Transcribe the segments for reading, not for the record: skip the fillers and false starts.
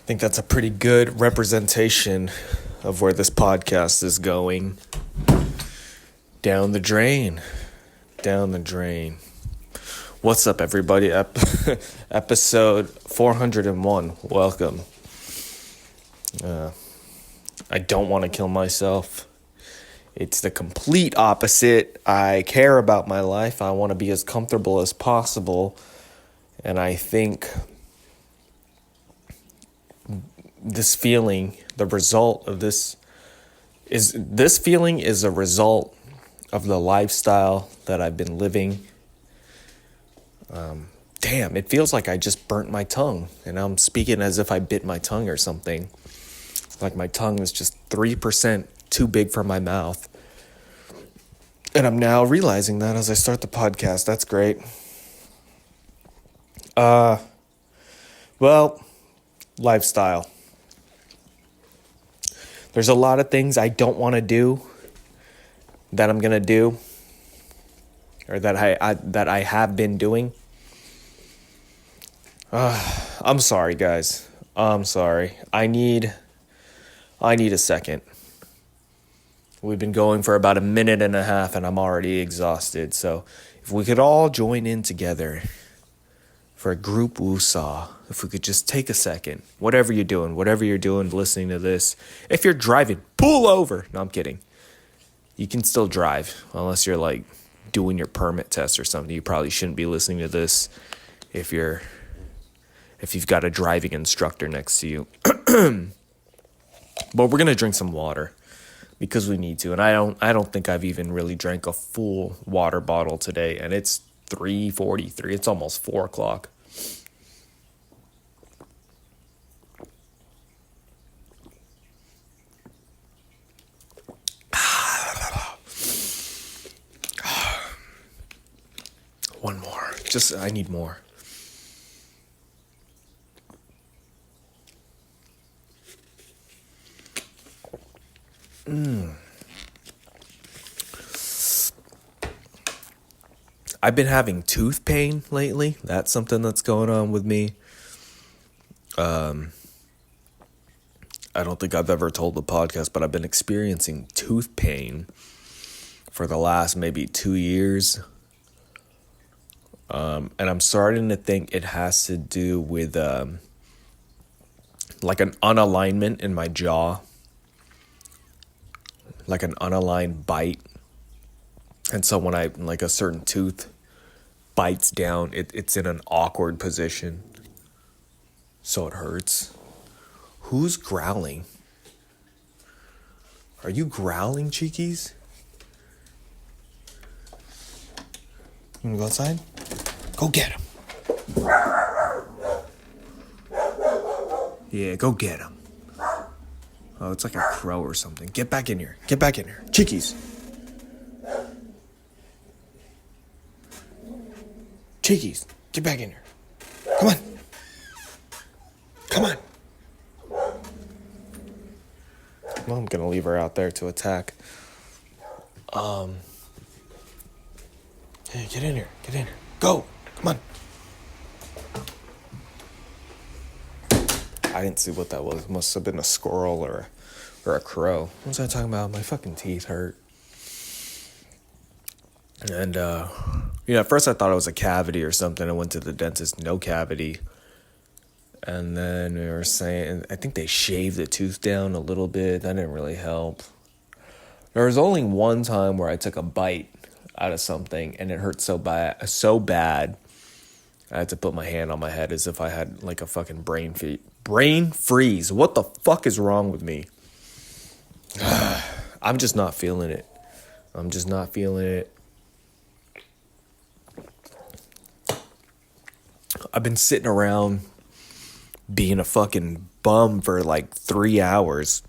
think that's a pretty good representation of where this podcast is going. Down the drain. Down the drain. What's up, everybody? Episode 401. Welcome. I don't want to kill myself. It's the complete opposite. I care about my life. I want to be as comfortable as possible. And I think this feeling, the result of this feeling is a result of the lifestyle that I've been living. Damn, it feels like I just burnt my tongue, and I'm speaking as if I bit my tongue or something. Like my tongue was just 3% too big for my mouth. And I'm now realizing that as I start the podcast. That's great. Well, lifestyle. There's a lot of things I don't want to do that I'm going to do, or that I have been doing. I'm sorry, guys. I'm sorry. I need a second. We've been going for about a minute and a half, and I'm already exhausted. So if we could all join in together for a group woosah, if we could just take a second, whatever you're doing, listening to this. If you're driving, pull over. No, I'm kidding. You can still drive, unless you're like doing your permit test or something. You probably shouldn't be listening to this if you've got a driving instructor next to you. But we're gonna drink some water because we need to. And I don't think I've even really drank a full water bottle today. And it's 3:43. It's almost 4 o'clock. One more. I need more. I've been having tooth pain lately. That's something that's going on with me. I don't think I've ever told the podcast, but I've been experiencing tooth pain for the last maybe 2 years. And I'm starting to think it has to do with like an unalignment in my jaw, like an unaligned bite. And so when a certain tooth bites down, it's in an awkward position, so it hurts. Who's growling? Are you growling, cheekies? You wanna go outside? Go get him. Yeah, go get him. Oh, it's like a crow or something. Get back in here. Chickies. Chickies, get back in here. Come on. Well, I'm going to leave her out there to attack. Hey, get in here. Go. Come on. I didn't see what that was. It must have been a squirrel or a crow. What was I talking about? My fucking teeth hurt. And, at first I thought it was a cavity or something. I went to the dentist, no cavity. And then we were saying, I think they shaved the tooth down a little bit. That didn't really help. There was only one time where I took a bite out of something and it hurt so bad. I had to put my hand on my head as if I had like a fucking brain freeze. What the fuck is wrong with me? I'm just not feeling it. I've been sitting around being a fucking bum for like 3 hours.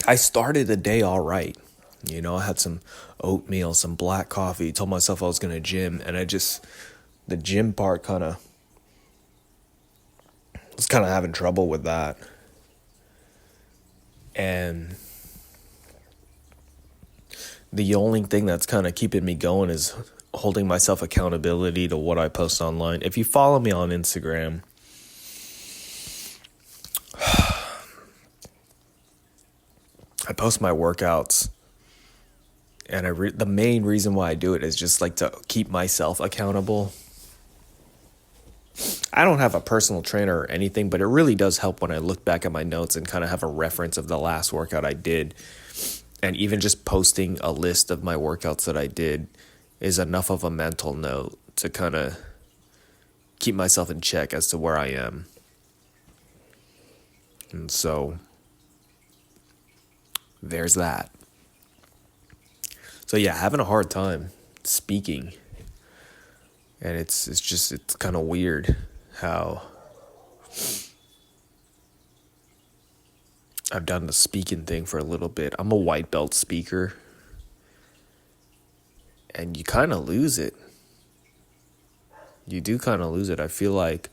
I started the day all right. I had some oatmeal, some black coffee, told myself I was going to gym, and the gym part was having trouble with that. And the only thing that's kind of keeping me going is holding myself accountability to what I post online. If you follow me on Instagram, I post my workouts, and the main reason why I do it is just like to keep myself accountable. I don't have a personal trainer or anything, but it really does help when I look back at my notes and kind of have a reference of the last workout I did. And even just posting a list of my workouts that I did is enough of a mental note to kind of keep myself in check as to where I am. And so there's that. So yeah, having a hard time speaking. And it's kind of weird how I've done the speaking thing for a little bit. I'm a white belt speaker. And you kind of lose it. You do kind of lose it. I feel like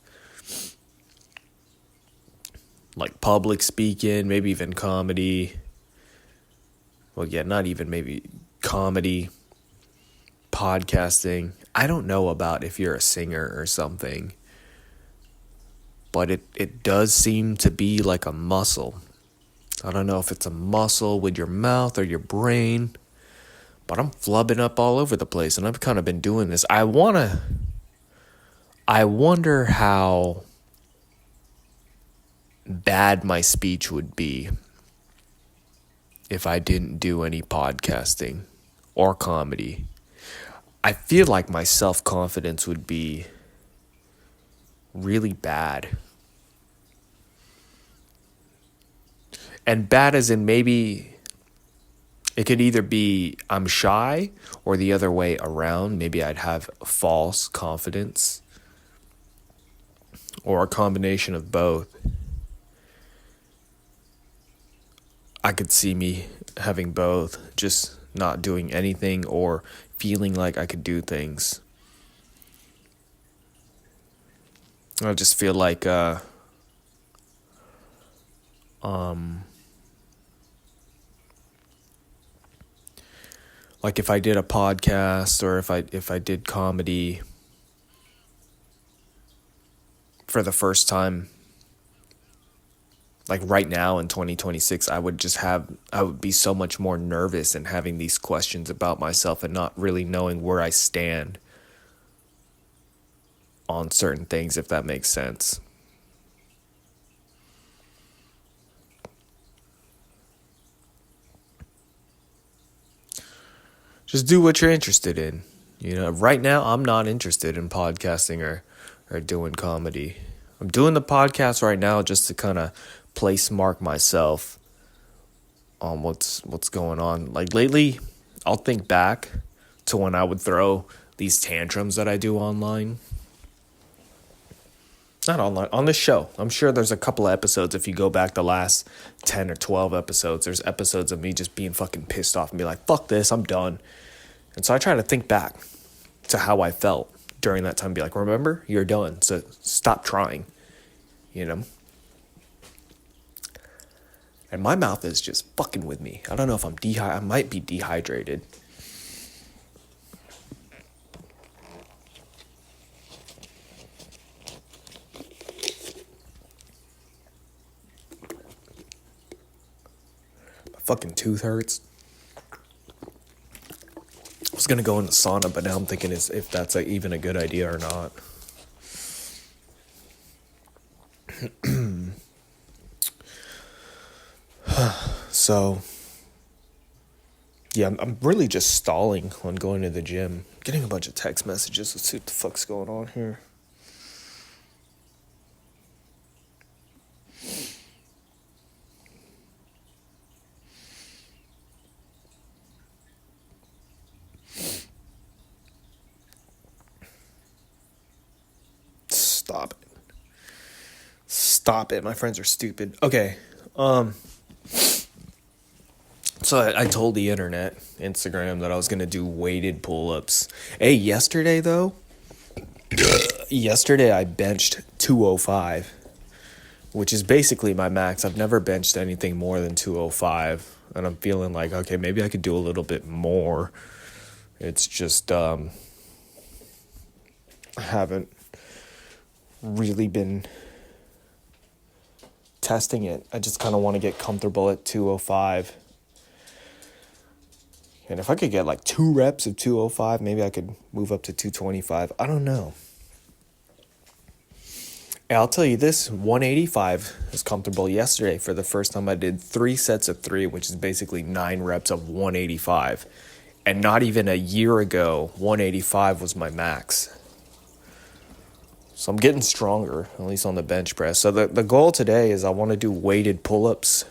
public speaking, maybe even comedy. Well, yeah, not even maybe comedy, podcasting. I don't know about if you're a singer or something, but it does seem to be like a muscle. I don't know if it's a muscle with your mouth or your brain, but I'm flubbing up all over the place, and I've kind of been doing this. I wonder how bad my speech would be if I didn't do any podcasting or comedy. I feel like my self-confidence would be really bad. And bad as in maybe it could either be I'm shy or the other way around. Maybe I'd have false confidence or a combination of both. I could see me having both, just not doing anything or feeling like I could do things. I just feel like like if I did a podcast or if I did comedy for the first time, like right now in 2026, I would be so much more nervous and having these questions about myself and not really knowing where I stand on certain things, if that makes sense. Just do what you're interested in. Right now I'm not interested in podcasting or doing comedy. I'm doing the podcast right now just to kind of place mark myself on what's going on. Like lately, I'll think back to when I would throw these tantrums that I do online. Not online, on the show. I'm sure there's a couple of episodes, if you go back the last 10 or 12 episodes, there's episodes of me just being fucking pissed off and be like, fuck this, I'm done. And so I try to think back to how I felt during that time. Be like, remember, you're done, so stop trying, And my mouth is just fucking with me. I don't know if I might be dehydrated. My fucking tooth hurts. I was going to go in the sauna, but now I'm thinking if that's even a good idea or not. So, yeah, I'm really just stalling on going to the gym. Getting a bunch of text messages. Let's see what the fuck's going on here. Stop it. My friends are stupid. Okay. So I told the internet, Instagram, that I was going to do weighted pull-ups. Hey, yesterday I benched 205, which is basically my max. I've never benched anything more than 205, and I'm feeling like, okay, maybe I could do a little bit more. It's just, I haven't really been testing it. I just kind of want to get comfortable at 205 And if I could get like 2 reps of 205, maybe I could move up to 225. I don't know. And I'll tell you this, 185 was comfortable yesterday. For the first time, I did 3 sets of 3, which is basically 9 reps of 185. And not even a year ago, 185 was my max. So I'm getting stronger, at least on the bench press. So the goal today is I want to do weighted pull-ups.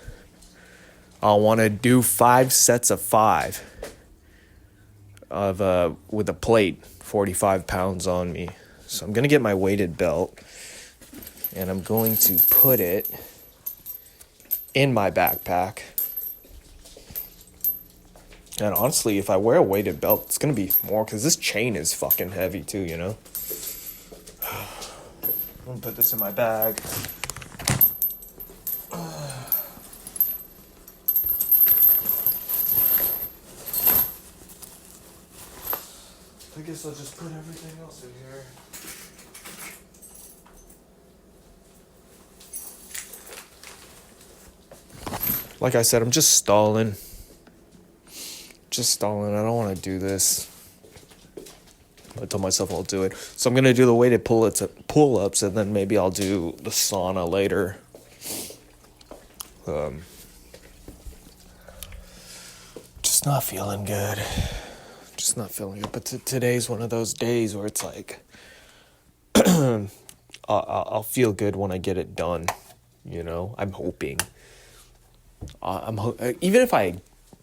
I want to do 5 sets of 5 with a plate, 45 pounds on me. So I'm going to get my weighted belt, and I'm going to put it in my backpack. And honestly, if I wear a weighted belt, it's going to be more, because this chain is fucking heavy too, you know? I'm going to put this in my bag. I guess I'll just put everything else in here. Like I said, I'm just stalling. I don't want to do this. I told myself I'll do it. So I'm going to do the weighted pull-ups, and then maybe I'll do the sauna later. Just not feeling good. But today's one of those days where it's like, I'll feel good when I get it done. You know, I'm hoping. Even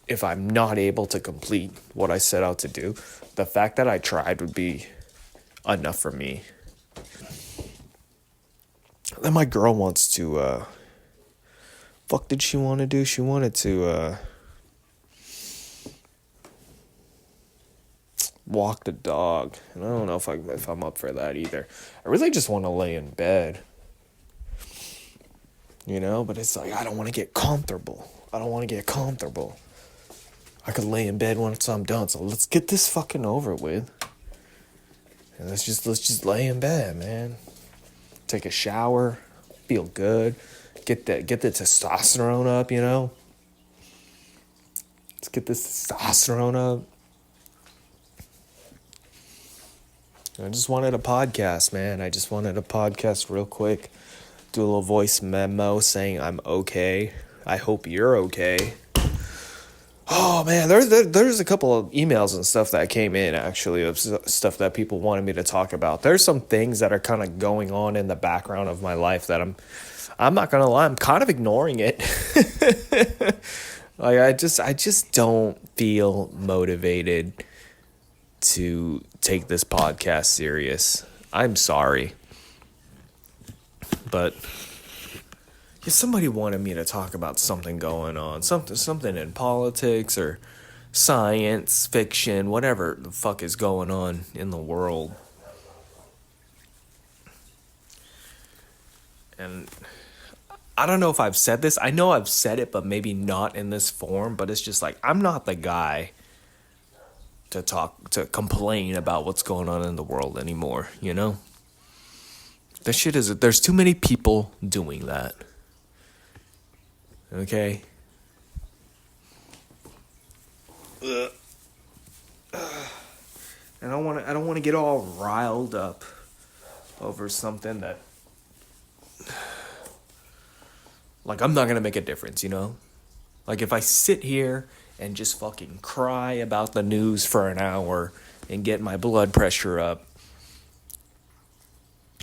if I'm not able to complete what I set out to do, the fact that I tried would be enough for me. Then my girl wants to, fuck did she want to do? She wanted to, walk the dog. And I don't know if I'm up for that either. I really just want to lay in bed. You know, but it's like, I don't want to get comfortable. I could lay in bed once I'm done. So let's get this fucking over with. And let's just lay in bed, man. Take a shower, feel good, get the testosterone up, you know. Let's get this testosterone up. I just wanted a podcast, man. I just wanted a podcast real quick. Do a little voice memo saying I'm okay. I hope you're okay. Oh, man, there's a couple of emails and stuff that came in, actually, of stuff that people wanted me to talk about. There's some things that are kind of going on in the background of my life that I'm not going to lie, I'm kind of ignoring it. Like, I just don't feel motivated to take this podcast serious. I'm sorry. But if somebody wanted me to talk about something going on, something in politics or science, fiction, whatever the fuck is going on in the world. And I don't know if I've said this. I know I've said it, but maybe not in this form. But it's just like, I'm not the guy to complain about what's going on in the world anymore, you know? There's too many people doing that. Okay? And I don't want to get all riled up over something that, like, I'm not going to make a difference, you know? Like, if I sit here and just fucking cry about the news for an hour and get my blood pressure up,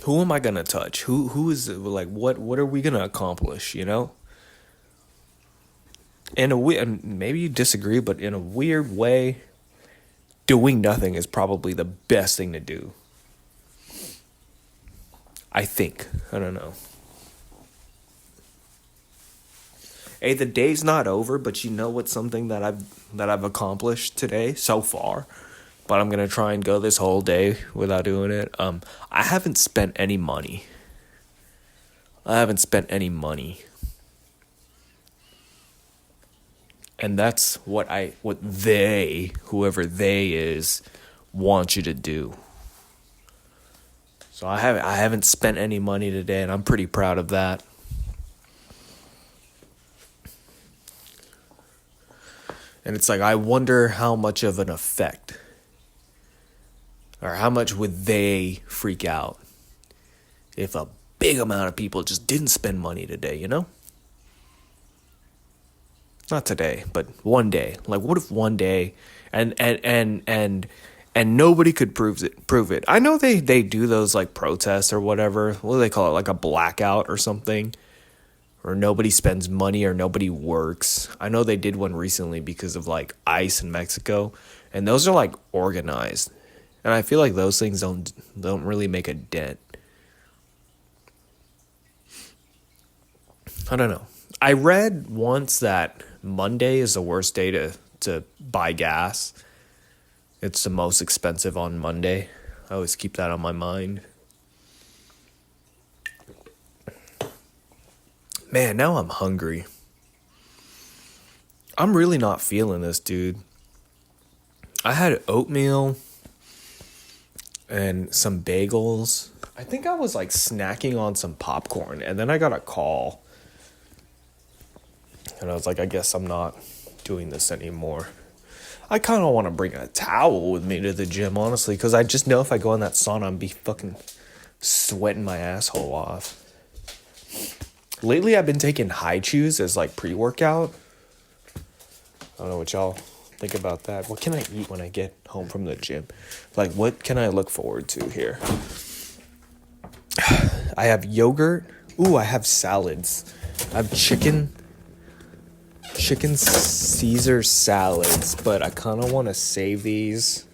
who am I going to touch? Who is, like, what are we going to accomplish, you know? And maybe you disagree, but in a weird way, doing nothing is probably the best thing to do. I think. I don't know. Hey, the day's not over, but you know what's something that I've accomplished today so far? But I'm gonna try and go this whole day without doing it. I haven't spent any money. And that's what they, whoever they is, want you to do. So I haven't spent any money today, and I'm pretty proud of that. And it's like, I wonder how much of an effect, or how much would they freak out if a big amount of people just didn't spend money today, you know? Not today, but one day. Like, what if one day, and nobody could prove it. I know they do those like protests or whatever. What do they call it? Like a blackout or something, or nobody spends money or nobody works. I know they did one recently because of like ice in Mexico, and those are like organized, and I feel like those things don't really make a dent. I don't know. I read once that Monday is the worst day to buy gas. It's the most expensive on Monday. I always keep that on my mind. Man, now I'm hungry. I'm really not feeling this, dude. I had oatmeal and some bagels. I think I was like snacking on some popcorn, and then I got a call. And I was like, I guess I'm not doing this anymore. I kind of want to bring a towel with me to the gym, honestly, because I just know if I go in that sauna, I'm be fucking sweating my asshole off. Lately, I've been taking high chews as like pre-workout. I don't know what y'all think about that. What can I eat when I get home from the gym? Like, what can I look forward to here? I have yogurt. Ooh, I have salads. I have chicken Caesar salads, but I kind of want to save these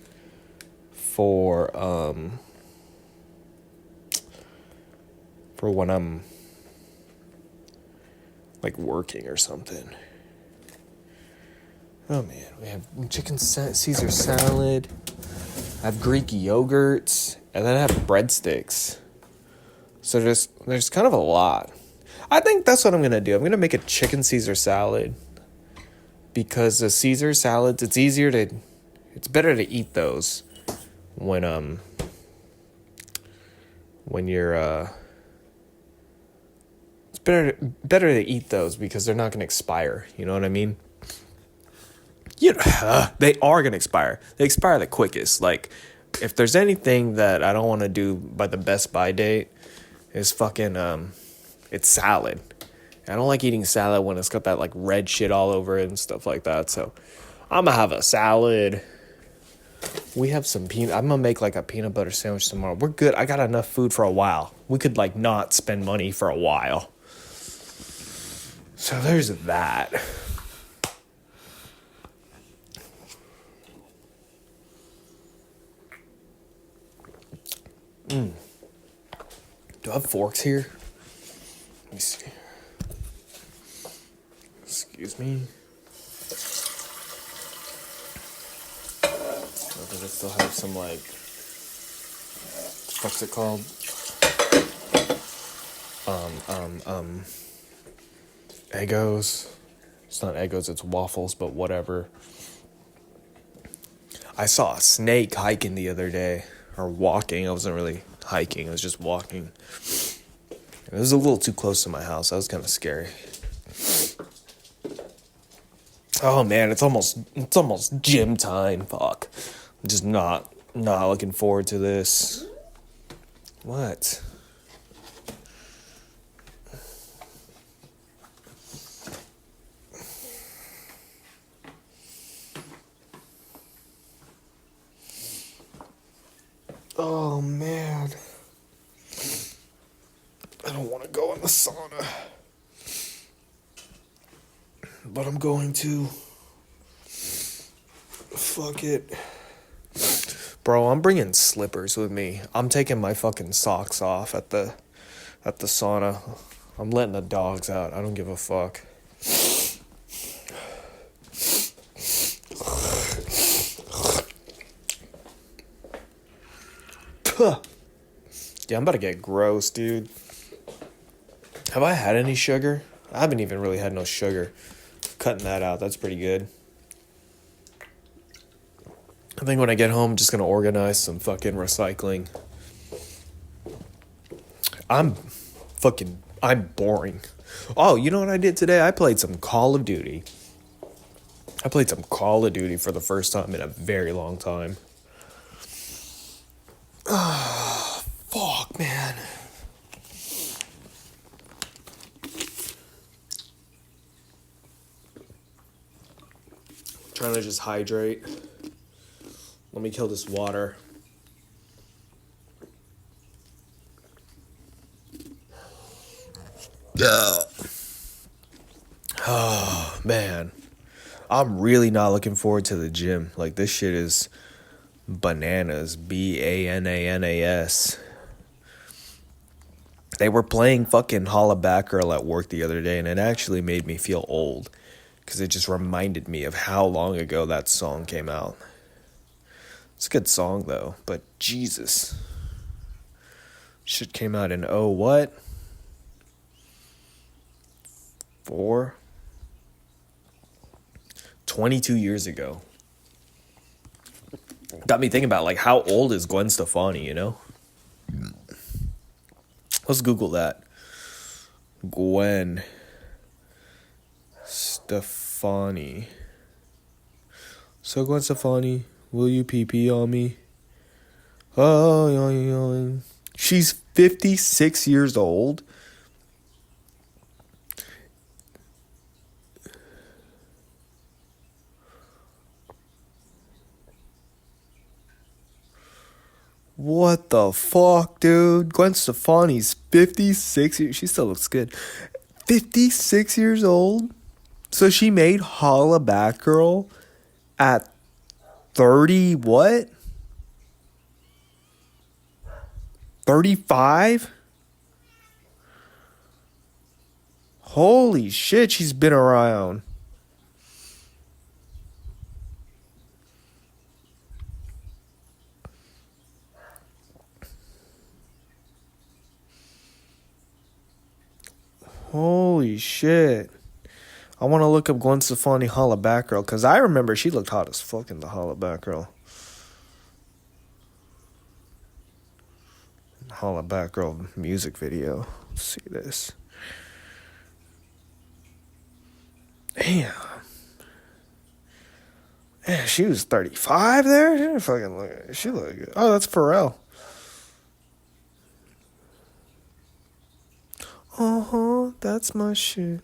for when I'm like working or something. Oh man, we have chicken Caesar salad. I have Greek yogurts, and then I have breadsticks. So there's kind of a lot. I think that's what I'm gonna do. I'm gonna make a chicken Caesar salad. Because the Caesar salads, it's better to eat those when you're it's better to eat those because they're not gonna expire. You know what I mean? They are gonna expire. They expire the quickest. Like, if there's anything that I don't want to do by the best by date, is fucking it's salad. I don't like eating salad when it's got that like red shit all over it and stuff like that. So I'm gonna have a salad. We have some I'm gonna make like a peanut butter sandwich tomorrow. We're good. I got enough food for a while. We could like not spend money for a while. So there's that. Do I have forks here? Let me see. Excuse me. Oh, does it still have some like, what's it called? Eggos. It's not Eggos, it's waffles, but whatever. I saw a snake hiking the other day, or walking. I wasn't really hiking, I was just walking. It was a little too close to my house. That was kind of scary. Oh man, it's almost gym time. Fuck. I'm just not looking forward to this. What? Oh man. I don't want to go in the sauna. But I'm going to. Fuck it. Bro, I'm bringing slippers with me. I'm taking my fucking socks off at the sauna. I'm letting the dogs out. I don't give a fuck. Yeah, I'm about to get gross, dude. Have I had any sugar? I haven't even really had no sugar. Cutting that out, that's pretty good. I think when I get home, I'm just going to organize some fucking recycling. I'm boring. Oh, you know what I did today? I played some Call of Duty. I played some Call of Duty for the first time in a very long time. Fuck, man. Trying to just hydrate. Let me kill this water. Oh, man. I'm really not looking forward to the gym. Like, this shit is bananas. Bananas. They were playing fucking Holla Back Girl at work the other day, and it actually made me feel old. Because it just reminded me of how long ago that song came out. It's a good song, though. But, Jesus. Shit came out in, what? 4? 22 years ago. Got me thinking about, like, how old is Gwen Stefani, you know? Let's Google that. Gwen Stefani. So, Gwen Stefani, will you pee on me? Oh, she's 56 years old. What the fuck, dude? Gwen Stefani's 56 years. She still looks good. 56 years old? So she made Holla Back Girl at 30 what? 35? Holy shit, she's been around. Holy shit. I want to look up Gwen Stefani Holla Back Girl, because I remember she looked hot as fuck in the Holla Back Girl. Holla Back Girl music video. Let's see this. Damn. Man, she was 35 there? She didn't fucking look. She looked good. Oh, that's Pharrell. That's my shit.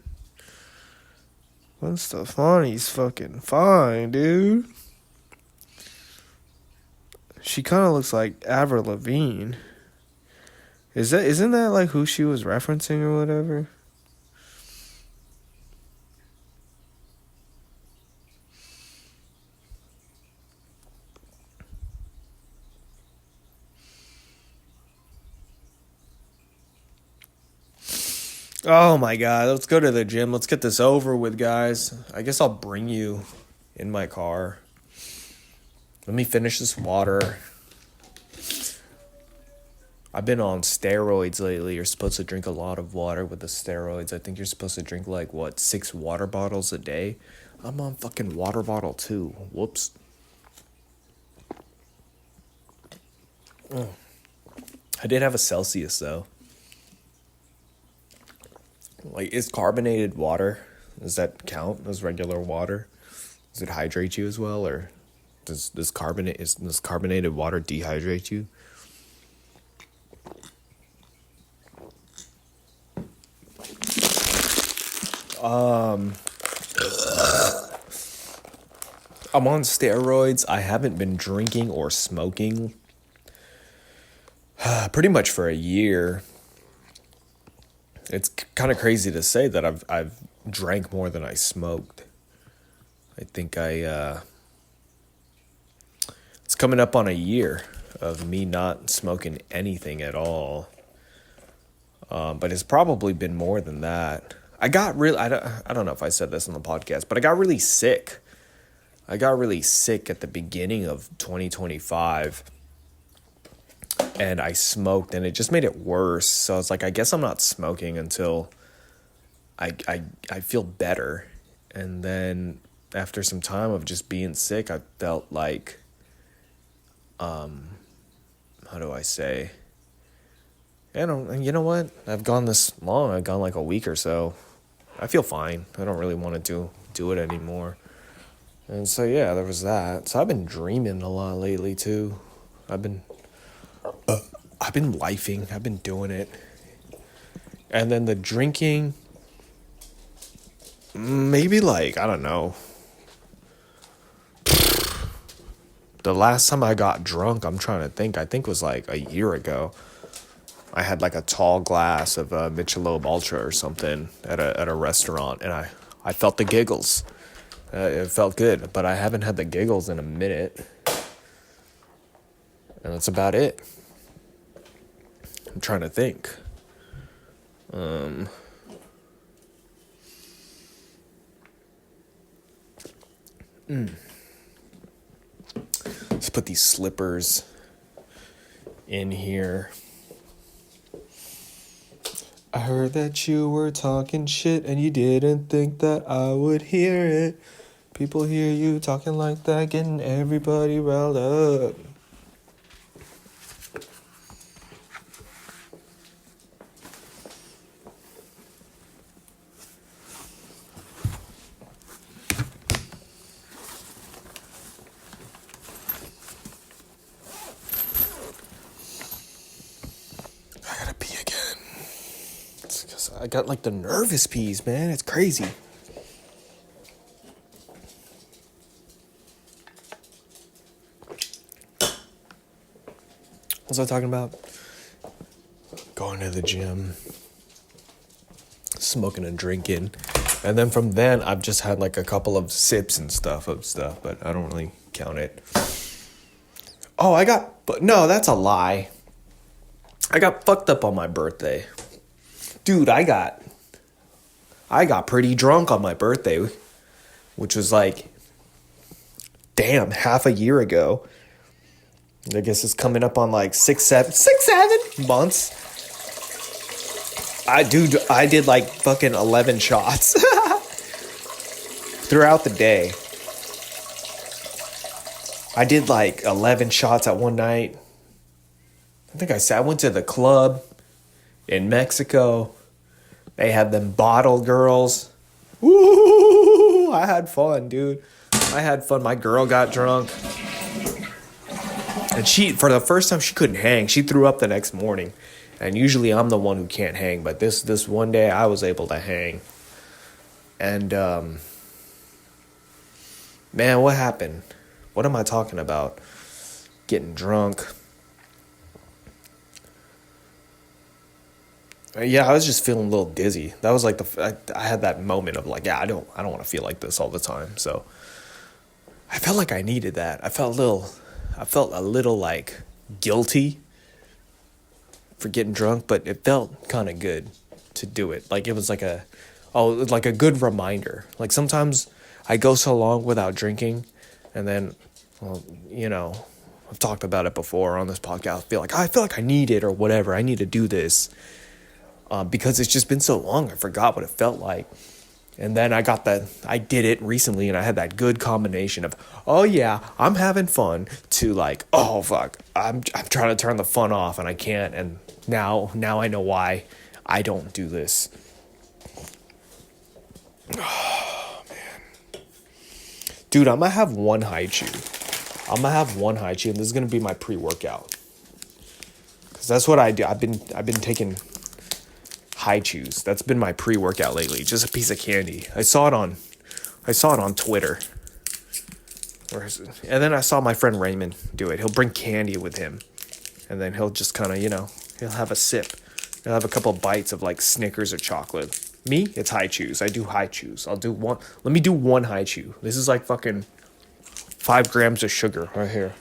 Gwen Stefani's fucking fine, dude. She kind of looks like Avril Lavigne. Isn't that like who she was referencing or whatever? Oh my god, let's go to the gym. Let's get this over with, guys. I guess I'll bring you in my car. Let me finish this water. I've been on steroids lately. You're supposed to drink a lot of water with the steroids. I think you're supposed to drink 6 water bottles a day? I'm on fucking water bottle 2. Whoops. I did have a Celsius though. Is carbonated water, does that count as regular water? Does it hydrate you as well, or does carbonated water dehydrate you? I'm on steroids. I haven't been drinking or smoking pretty much for a year. It's kind of crazy to say that I've drank more than I smoked. I think it's coming up on a year of me not smoking anything at all. But it's probably been more than that. I don't know if I said this on the podcast, but I got really sick. I got really sick at the beginning of 2025. And I smoked, and it just made it worse. So I was like, I guess I'm not smoking until I feel better. And then after some time of just being sick, I felt like, how do I say? You know what? I've gone this long. I've gone like a week or so. I feel fine. I don't really want to do it anymore. And so yeah, there was that. So I've been dreaming a lot lately too. I've been lifing. I've been doing it. And then the drinking, maybe like, I don't know. The last time I got drunk, I'm trying to think, I think was like a year ago. I had like a tall glass of Michelob Ultra or something at a restaurant, and I felt the giggles. It felt good, but I haven't had the giggles in a minute. And that's about it. I'm trying to think. Let's put these slippers in here. I heard that you were talking shit and you didn't think that I would hear it. People hear you talking like that, getting everybody riled up. I gotta pee again. It's because I got like the nervous peas, man. It's crazy. What was I talking about? Going to the gym, smoking and drinking. And then from then, I've just had like a couple of sips and stuff, but I don't really count it. Oh, no, that's a lie. I got fucked up on my birthday. Dude, I got pretty drunk on my birthday, which was like, damn, half a year ago. I guess it's coming up on like 7 months. I did like fucking 11 shots throughout the day. I did like 11 shots at one night. I went to the club in Mexico. They had them bottle girls. Woo! I had fun, dude. I had fun. My girl got drunk. And for the first time, she couldn't hang. She threw up the next morning. And usually I'm the one who can't hang. But this one day, I was able to hang. And, man, what happened? What am I talking about? Getting drunk. Yeah, I was just feeling a little dizzy. That was like I had that moment of like, yeah, I don't want to feel like this all the time. So I felt like I needed that. I felt a little like guilty for getting drunk, but it felt kind of good to do it. Like it was like a good reminder. Like sometimes I go so long without drinking, and then, well, I've talked about it before on this podcast. I feel like I need it or whatever. I need to do this. Because it's just been so long, I forgot what it felt like. And then I did it recently, and I had that good combination of, oh yeah, I'm having fun, to like, oh fuck, I'm trying to turn the fun off and I can't, and now I know why I don't do this. Oh man. Dude, I'm gonna have one high chew. And this is gonna be my pre-workout. Cause that's what I do. I've been taking high chews. That's been my pre-workout lately. Just a piece of candy. I saw it on Twitter. And then I saw my friend Raymond do it. He'll bring candy with him. And then he'll just kind of, he'll have a sip. He'll have a couple bites of like Snickers or chocolate. Me, it's high chews. I do high chews. I'll do one. Let me do one high chew. This is like fucking 5 grams of sugar right here.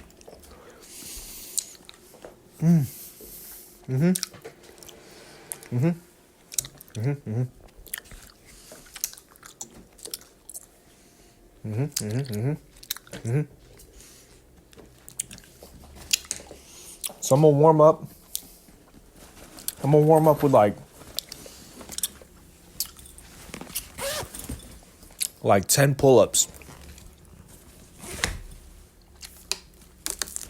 So I'm gonna warm up. With like 10 pull-ups.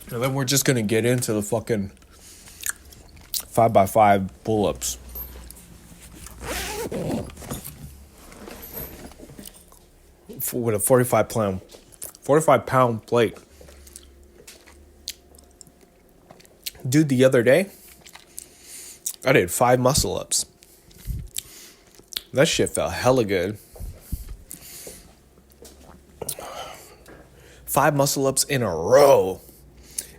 And then we're just gonna get into the fucking 5x5 pull-ups. With a 45 pound 45-pound plate. Dude, the other day, I did 5 muscle-ups. That shit felt hella good. 5 muscle-ups in a row.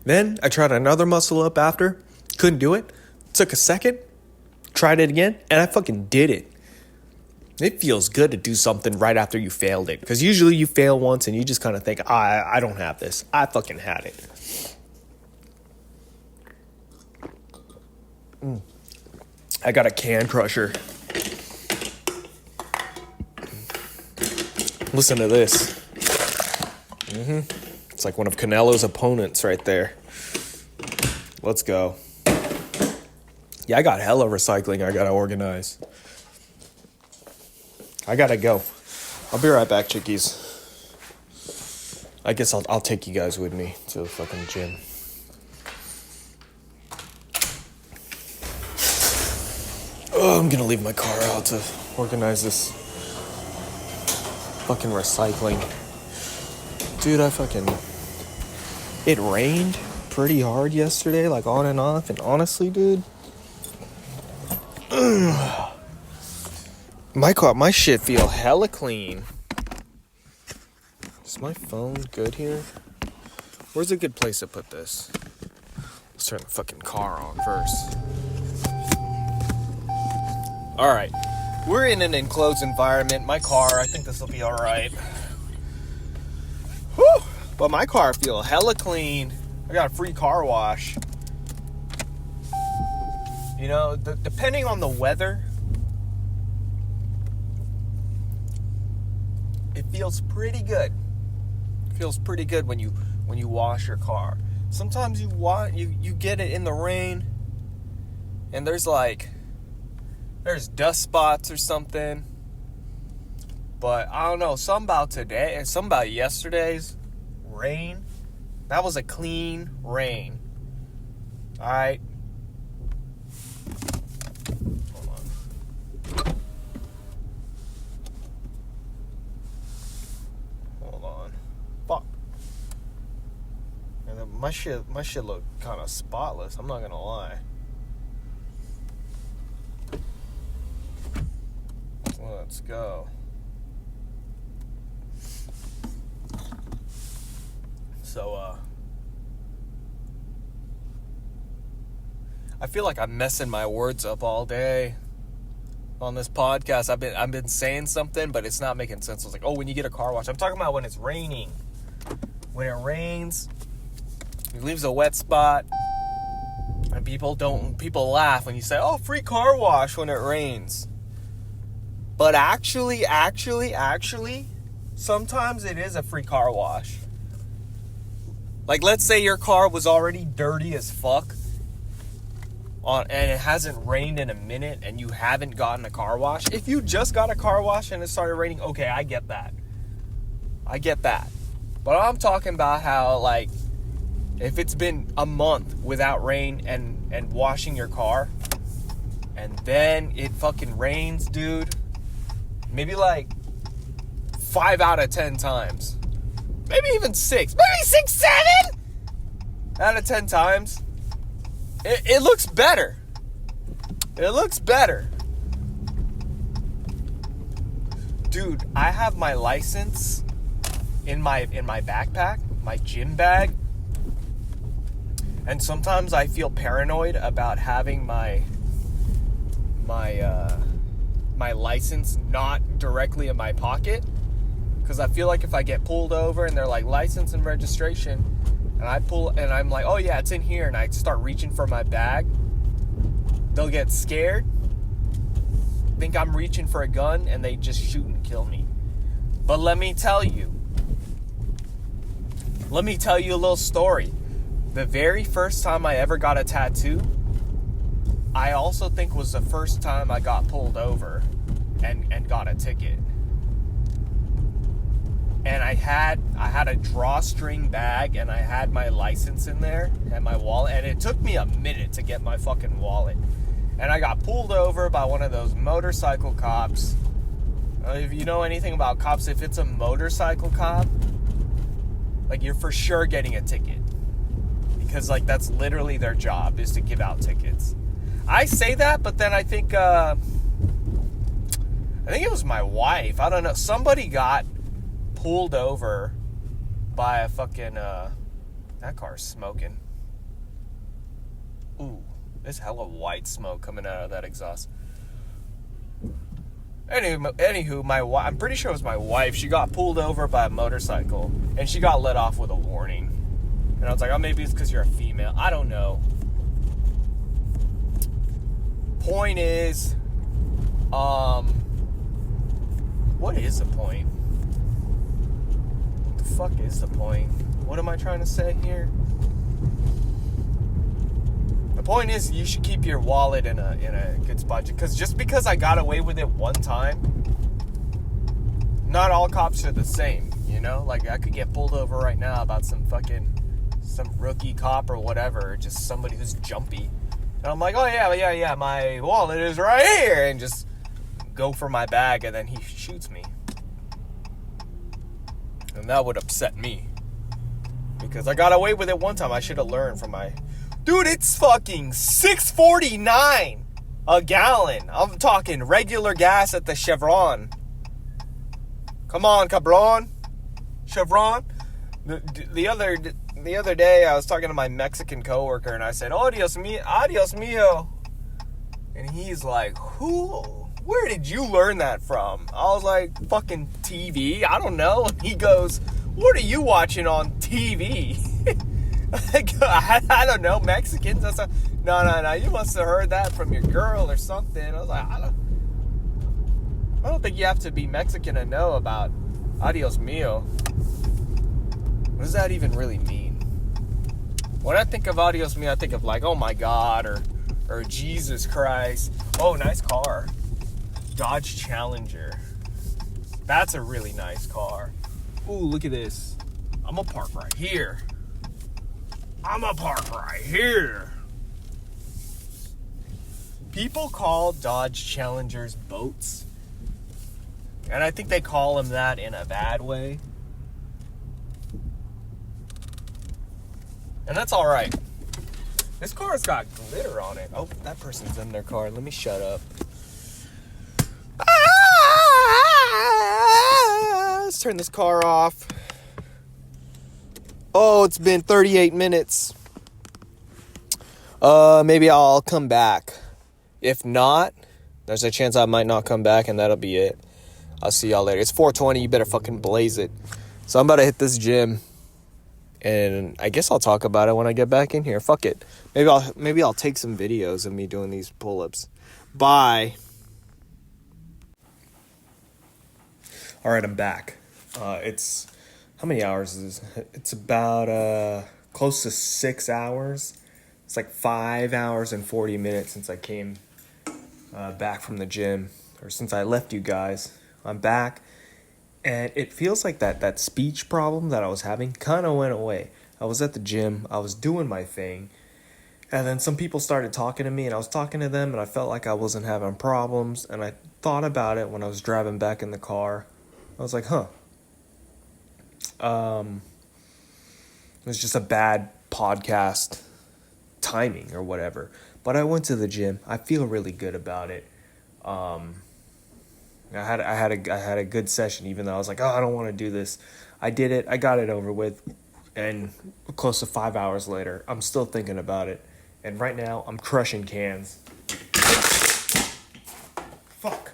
Then I tried another muscle-up after. Couldn't do it. Took a second. Tried it again. And I fucking did it. It feels good to do something right after you failed it. Because usually you fail once and you just kind of think, I don't have this. I fucking had it. I got a can crusher. Listen to this. It's like one of Canelo's opponents right there. Let's go. Yeah, I got hella recycling I gotta organize. I gotta go. I'll be right back, chickies. I guess I'll take you guys with me to the fucking gym. Oh, I'm gonna leave my car out to organize this fucking recycling. Dude, it rained pretty hard yesterday, like on and off, and honestly, dude, my shit feel hella clean. Is my phone good here? Where's a good place to put this? Let's turn the fucking car on first. Alright, we're in an enclosed environment. My car, I think this will be alright. Whew! But my car feel hella clean. I got a free car wash. You know, depending on the weather, it feels pretty good. It feels pretty good when you wash your car. Sometimes you get it in the rain, and there's dust spots or something. But I don't know, something about today and something about yesterday's rain. That was a clean rain. Alright. Hold on. Fuck. And then my shit looked kind of spotless, I'm not gonna lie. Let's go. So, I feel like I'm messing my words up all day on this podcast. I've been saying something, but it's not making sense. I was like, oh, when you get a car wash. I'm talking about when it's raining. When it rains, it leaves a wet spot, and people laugh when you say, oh, free car wash when it rains. But actually, sometimes it is a free car wash. Like, let's say your car was already dirty as fuck, and it hasn't rained in a minute, and you haven't gotten a car wash. If you just got a car wash and it started raining, okay, I get that. But I'm talking about how, like, if it's been a month without rain and washing your car, and then it fucking rains, dude, maybe like 5 out of 10 times. Maybe even 6. Maybe 6, 7 out of 10 times. It looks better. It looks better. Dude, I have my license in my backpack, my gym bag. And sometimes I feel paranoid about having my license not directly in my pocket, because I feel like if I get pulled over and they're like license and registration, and I'm like, oh yeah, it's in here, and I start reaching for my bag, they'll get scared, think I'm reaching for a gun, and they just shoot and kill me. But let me tell you a little story. The very first time I ever got a tattoo, I also think was the first time I got pulled over and got a ticket. And I had a drawstring bag, and I had my license in there and my wallet, and it took me a minute to get my fucking wallet. And I got pulled over by one of those motorcycle cops. If you know anything about cops, if it's a motorcycle cop, Like, you're for sure getting a ticket. Because, like, that's literally their job, is to give out tickets. I say that, but then I think it was my wife. I don't know. Somebody got pulled over by a fucking, that car's smoking. Ooh, there's hella white smoke coming out of that exhaust. Anywho, I'm pretty sure it was my wife. She got pulled over by a motorcycle, and she got let off with a warning. And I was like, oh, maybe it's because you're a female. I don't know. Point is, what is the point? What the fuck is the point? What am I trying to say here? The point is, you should keep your wallet in a good spot. Because just because I got away with it one time, not all cops are the same, you know? Like, I could get pulled over right now about some rookie cop or whatever, just somebody who's jumpy. And I'm like, oh, yeah, my wallet is right here. And just go for my bag, and then he shoots me. And that would upset me. Because I got away with it one time. I should have learned from my... Dude, it's fucking $6.49 a gallon. I'm talking regular gas at the Chevron. Come on, cabron. Chevron. The other day, I was talking to my Mexican coworker, and I said, "Oh, Dios mío." And he's like, where did you learn that from? I was like, fucking TV. I don't know. And he goes, what are you watching on TV? I don't know, Mexicans. No. You must have heard that from your girl or something. I was like, I don't think you have to be Mexican to know about adios mío. What does that even really mean? When I think of adios mío, I think of like, oh my God, or Jesus Christ. Oh, nice car. Dodge Challenger. That's a really nice car. Ooh, look at this. I'm gonna park right here. People call Dodge Challengers boats. And I think they call them that in a bad way. And that's alright. This car's got glitter on it. Oh, that person's in their car. Let me shut up. Let's turn this car off. Oh, it's been 38 minutes. Maybe I'll come back. If not, there's a chance I might not come back, and that'll be it. I'll see y'all later. It's 4:20. You better fucking blaze it. So I'm about to hit this gym, and I guess I'll talk about it when I get back in here. Fuck it. Maybe I'll take some videos of me doing these pull-ups. Bye. All right, I'm back. It's how many hours is this? It's about close to 6 hours. It's like 5 hours and 40 minutes since I came back from the gym, or since I left you guys. I'm back, and it feels like that speech problem that I was having kind of went away. I was at the gym, I was doing my thing, and then some people started talking to me, and I was talking to them, and I felt like I wasn't having problems, and I thought about it when I was driving back in the car. I was like, it was just a bad podcast timing or whatever. But I went to the gym. I feel really good about it. I had a good session, even though I was like, oh, I don't want to do this. I did it. I got it over with. And close to 5 hours later, I'm still thinking about it. And right now, I'm crushing cans. Fuck.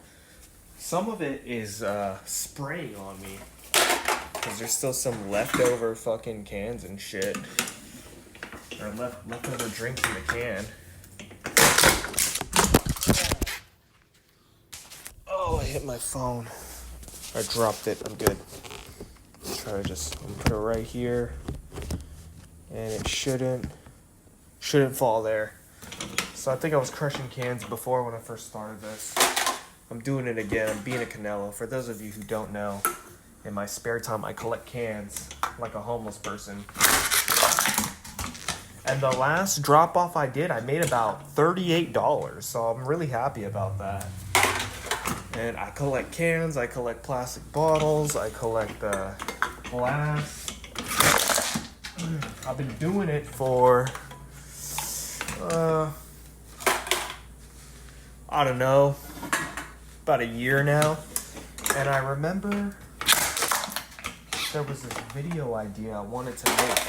Some of it is spraying on me. Because there's still some leftover fucking cans and shit. Or leftover drinks in the can. Oh, I hit my phone. I dropped it. I'm good. I'm gonna put it right here. And it shouldn't fall there. So I think I was crushing cans before when I first started this. I'm doing it again. I'm being a Canelo. For those of you who don't know, in my spare time, I collect cans like a homeless person. And the last drop-off I did, I made about $38. So I'm really happy about that. And I collect cans, I collect plastic bottles, I collect glass. I've been doing it for, I don't know, about a year now. And I remember there was this video idea I wanted to make.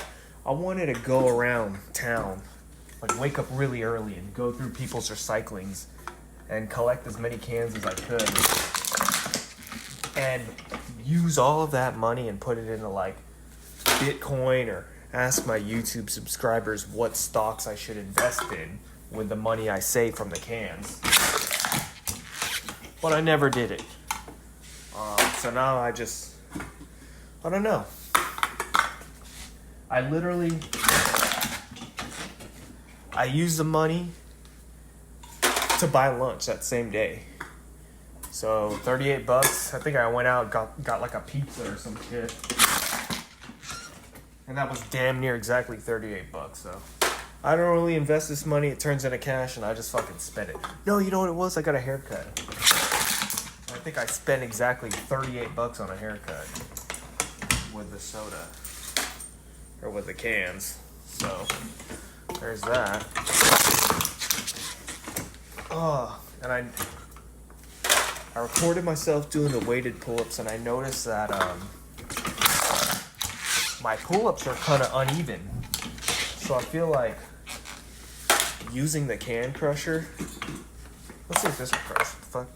I wanted to go around town, like wake up really early and go through people's recyclings and collect as many cans as I could. And use all of that money and put it into like Bitcoin, or ask my YouTube subscribers what stocks I should invest in with the money I save from the cans. But I never did it. So now I don't know. I used the money to buy lunch that same day. So $38. I think I went out, got like a pizza or some shit. And that was damn near exactly $38. So I don't really invest this money. It turns into cash and I just fucking spend it. No, you know what it was? I got a haircut. I think I spent exactly $38 on a haircut with the soda, or with the cans. So there's that. Oh, and I recorded myself doing the weighted pull-ups, and I noticed that my pull-ups are kind of uneven. So I feel like using the can crusher. Let's see if this will crush. Fuck.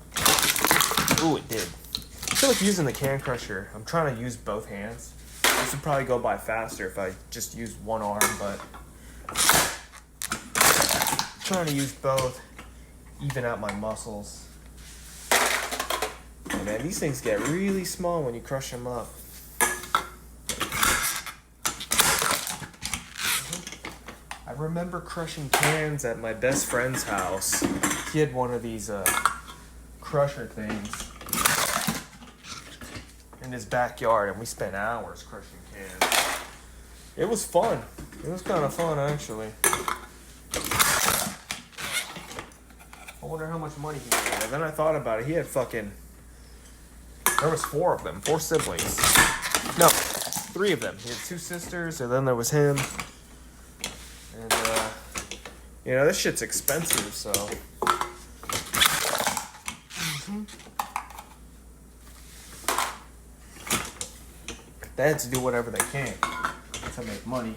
Ooh, it did. I feel like using the can crusher, I'm trying to use both hands. This would probably go by faster if I just used one arm, but I'm trying to use both, even out my muscles. And man, these things get really small when you crush them up. I remember crushing cans at my best friend's house. He had one of these crusher things in his backyard, and we spent hours crushing cans. It was fun. It was kind of fun, actually. I wonder how much money he made. And then I thought about it. He had there was 4 of them, 4 siblings. No, 3 of them. He had 2 sisters, and then there was him. And, this shit's expensive, so. They had to do whatever they can to make money.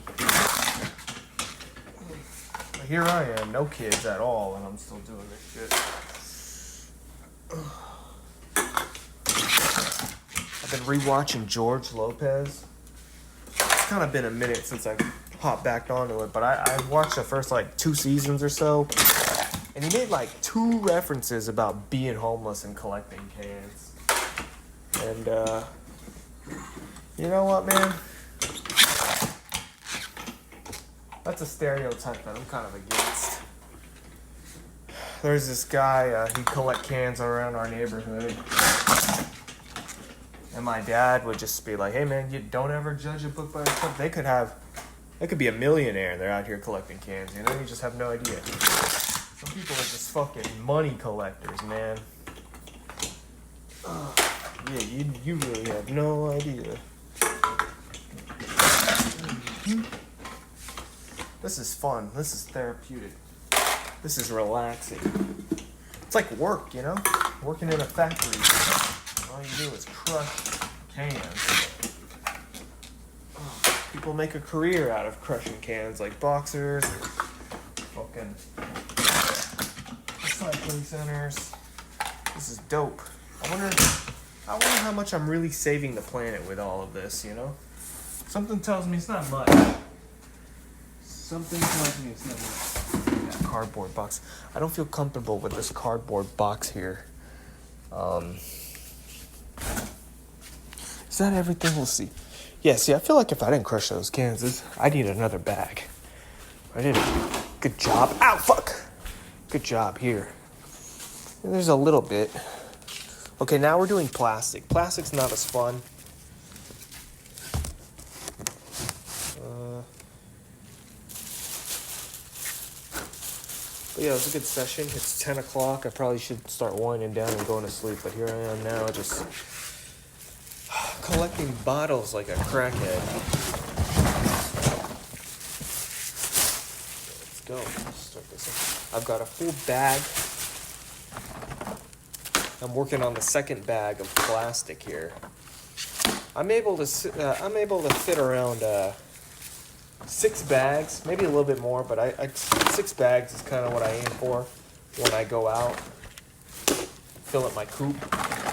But here I am, no kids at all, and I'm still doing this shit. I've been rewatching George Lopez. It's kind of been a minute since I hopped back onto it, but I watched the first 2 seasons or so, and he made 2 references about being homeless and collecting cans. And you know what, man? That's a stereotype that I'm kind of against. There's this guy, he'd collect cans around our neighborhood. And my dad would just be like, hey man, you don't ever judge a book by its cover. They could be a millionaire and they're out here collecting cans, you just have no idea. Some people are just fucking money collectors, man. Yeah, you really have no idea. This is fun. This is therapeutic. This is relaxing. It's like work, working in a factory. All you do is crush cans. People make a career out of crushing cans, like boxers, fucking recycling centers. This is dope. I wonder how much I'm really saving the planet with all of this, Something tells me it's not much. Something tells me it's not much. That cardboard box. I don't feel comfortable with this cardboard box here. Is that everything? We'll see. Yeah, see, I feel like if I didn't crush those cans, I need another bag. I did a good job. Ow, fuck! Good job here. And there's a little bit. Okay, now we're doing plastic. Plastic's not as fun. But yeah, it was a good session. It's 10 o'clock. I probably should start winding down and going to sleep, but here I am now, just collecting bottles like a crackhead. put this in. I've got a full bag. I'm working on the second bag of plastic here. I'm able to fit around 6 bags, maybe a little bit more, but 6 bags is kind of what I aim for when I go out. Fill up my coupe.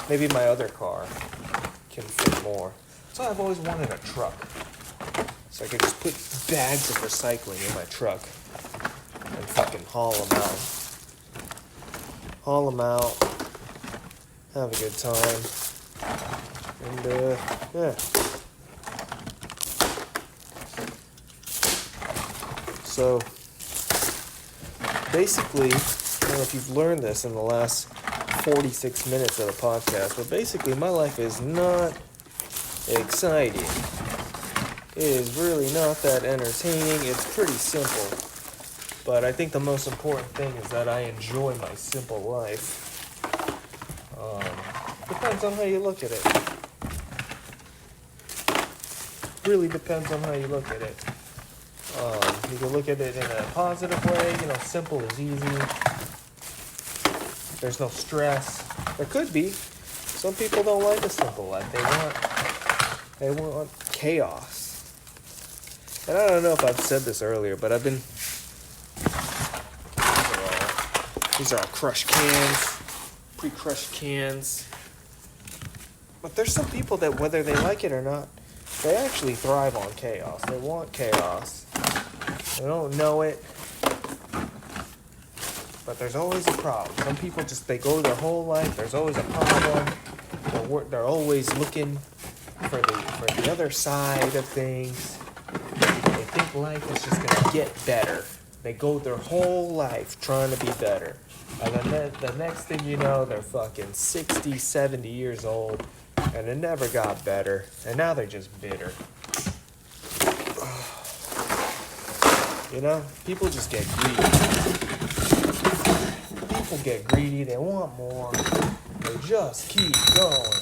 Maybe my other car can fit more. So I've always wanted a truck. So I could just put bags of recycling in my truck and fucking haul them out. Haul them out. Have a good time. And, yeah. So, basically, I don't know if you've learned this in the last 46 minutes of the podcast, but basically my life is not exciting. It is really not that entertaining. It's pretty simple. But I think the most important thing is that I enjoy my simple life. Depends on how you look at it. Really depends on how you look at it. You can look at it in a positive way. Simple is easy. There's no stress. There could be. Some people don't like a simple life. They want chaos. And I don't know if I've said this earlier, but I've been... These are all crushed cans. Pre-crushed cans. But there's some people that, whether they like it or not, they actually thrive on chaos. They want chaos. They don't know it. But there's always a problem. Some people they go their whole life, there's always a problem. They're always looking for the other side of things. They think life is just going to get better. They go their whole life trying to be better. And then the next thing you know, they're fucking 60, 70 years old, and it never got better. And now they're just bitter. People just get greedy. People get greedy. They want more. They just keep going.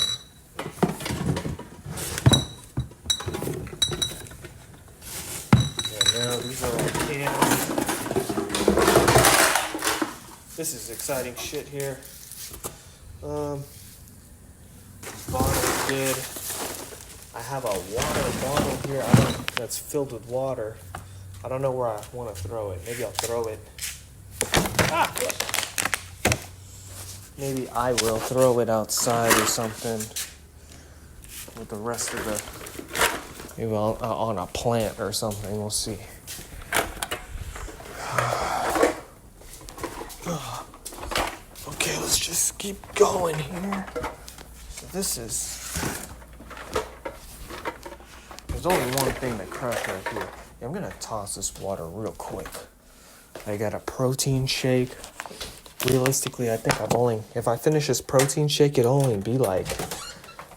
And now these are all cans. This is exciting shit here. Bottle's good. I have a water bottle here. That's filled with water. I don't know where I want to throw it. Maybe I'll throw it. Maybe I will throw it outside or something with the rest of the... Maybe on a plant or something. We'll see. Okay, let's just keep going here. So this is... There's only one thing to crush right here. I'm going to toss this water real quick. I got a protein shake. Realistically, I think if I finish this protein shake, it'll only be like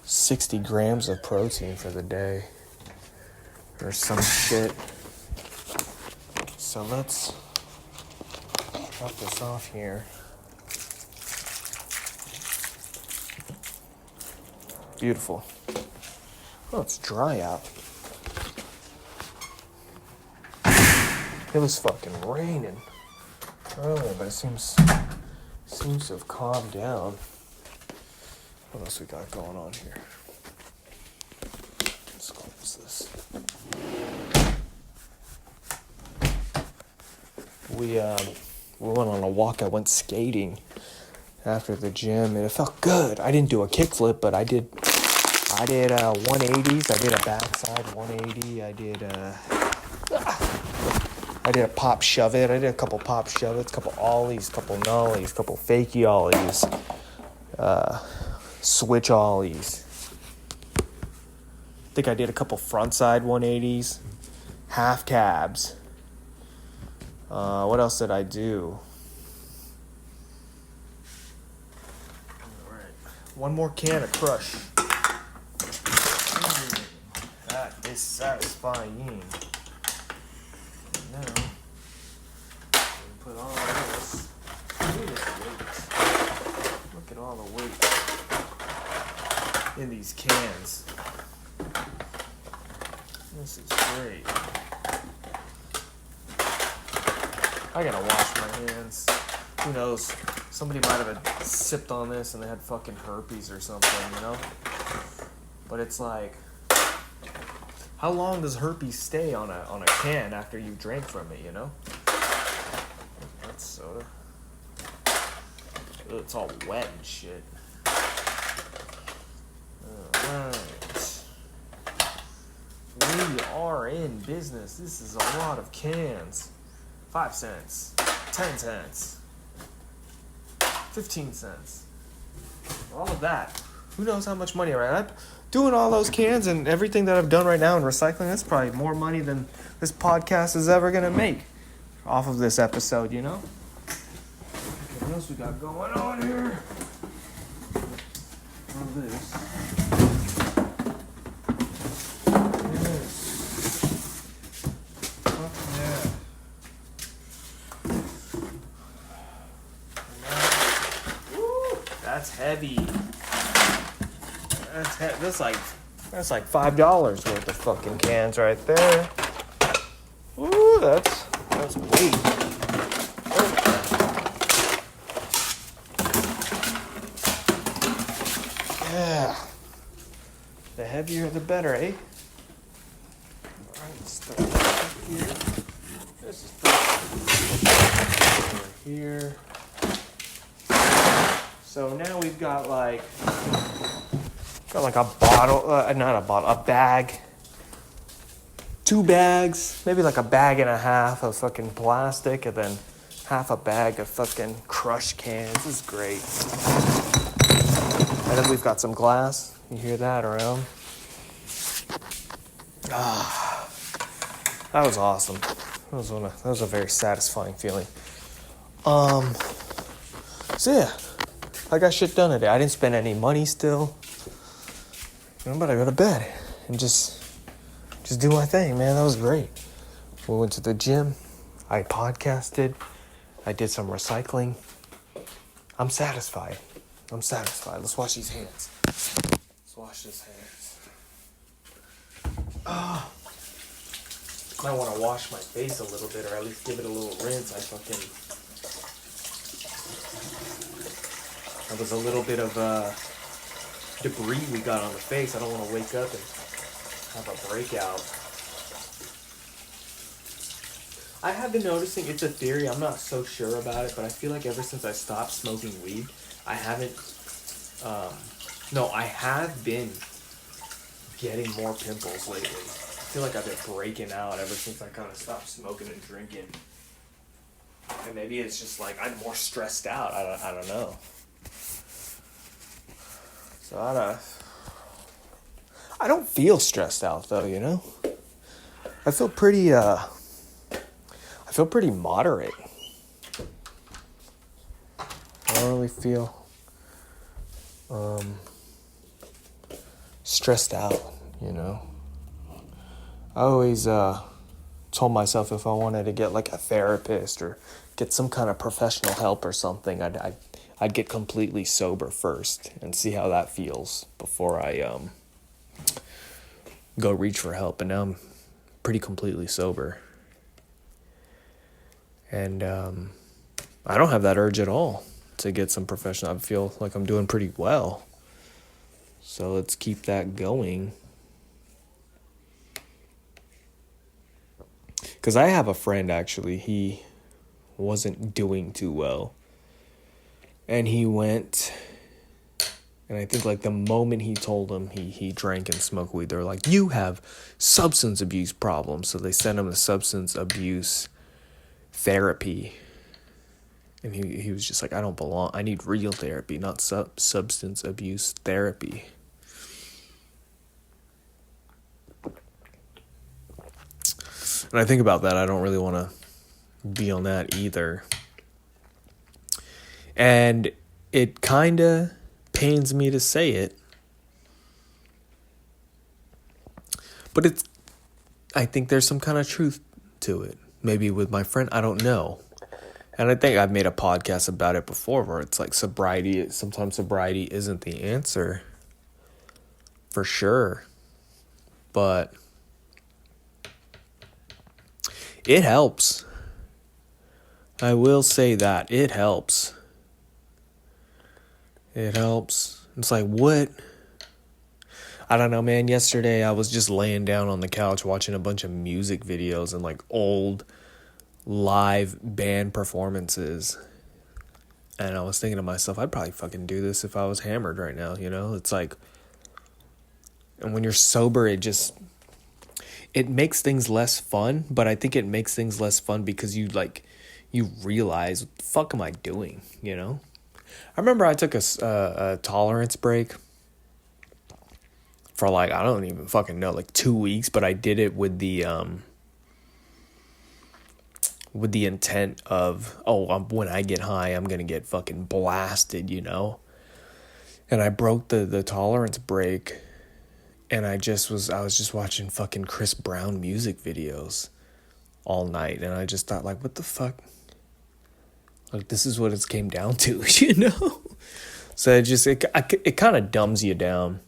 60 grams of protein for the day. Or some shit. So let's drop this off here. Beautiful. Oh, it's dry out. It was fucking raining earlier, but it seems to have calmed down. What else we got going on here? Let's close this. We went on a walk. I went skating after the gym, and it felt good. I didn't do a kickflip, but I did 180s. I did a backside 180. I did a pop shove it. I did a couple pop shove it, couple ollies, couple nollies, couple fakey ollies, switch ollies. I think I did a couple frontside 180s, half cabs. What else did I do? All right, one more can of crush. That is satisfying. Now, put all this. Look at this weight. Look at all the weight in these cans. This is great. I gotta wash my hands. Who knows? Somebody might have sipped on this and they had fucking herpes or something, you know? But it's like, how long does herpes stay on a can after you drink from it, you know? That's soda. It's all wet and shit. Alright. We are in business. This is a lot of cans. 5 cents. 10 cents. 15 cents. All of that. Who knows how much money, right? I'm doing all those cans and everything that I've done right now in recycling, that's probably more money than this podcast is ever going to make off of this episode, you know? What else we got going on here? All this. That's heavy. That's like $5 worth of fucking cans right there. Ooh, that's weight. Yeah. The heavier the better, eh? Alright, let's start here. This is over here. So now we've got like a bottle, not a bottle, a bag, 2 bags, maybe like a bag and a half of fucking plastic, and then half a bag of fucking crushed cans. This is great. And then we've got some glass. You hear that around? Ah, that was awesome. That was a very satisfying feeling. So yeah. I got shit done today. I didn't spend any money still. But I go to bed and just do my thing, man. That was great. We went to the gym. I podcasted. I did some recycling. I'm satisfied. Let's wash these hands. Let's wash these hands. I want to wash my face a little bit, or at least give it a little rinse. There was a little bit of debris we got on the face. I don't want to wake up and have a breakout. I have been noticing, it's a theory, I'm not so sure about it, but I feel like ever since I stopped smoking weed, I have been getting more pimples lately. I feel like I've been breaking out ever since I kind of stopped smoking and drinking. And maybe it's just like I'm more stressed out. I don't know. So I don't feel stressed out though, you know? I feel pretty moderate. I don't really feel stressed out, you know? I always told myself if I wanted to get like a therapist or get some kind of professional help or something, I'd get completely sober first and see how that feels before I go reach for help. And now I'm pretty completely sober. And I don't have that urge at all to get some professional. I feel like I'm doing pretty well. So let's keep that going. Because I have a friend, actually, he wasn't doing too well. And he went, and I think like the moment he told him he drank and smoked weed, they're like, you have substance abuse problems. So they sent him to substance abuse therapy. And he was just like, I don't belong. I need real therapy, not substance abuse therapy. And I think about that. I don't really want to be on that either. And it kind of pains me to say it. But I think there's some kind of truth to it. Maybe with my friend, I don't know. And I think I've made a podcast about it before where it's like sometimes sobriety isn't the answer. For sure. But it helps. I will say that. It helps. It helps. It's like, what? I don't know, man. Yesterday, I was just laying down on the couch watching a bunch of music videos and, like, old live band performances. And I was thinking to myself, I'd probably fucking do this if I was hammered right now, you know? It's like... And when you're sober, it makes things less fun, but I think it makes things less fun because you realize, what the fuck am I doing, you know? I remember I took a tolerance break for like, I don't even fucking know, like 2 weeks, but I did it with the intent of, when I get high, I'm going to get fucking blasted, you know? And I broke the tolerance break, and I was just watching fucking Chris Brown music videos all night, and I just thought, like, what the fuck? Like, this is what it came down to, you know? So it kind of dumbs you down.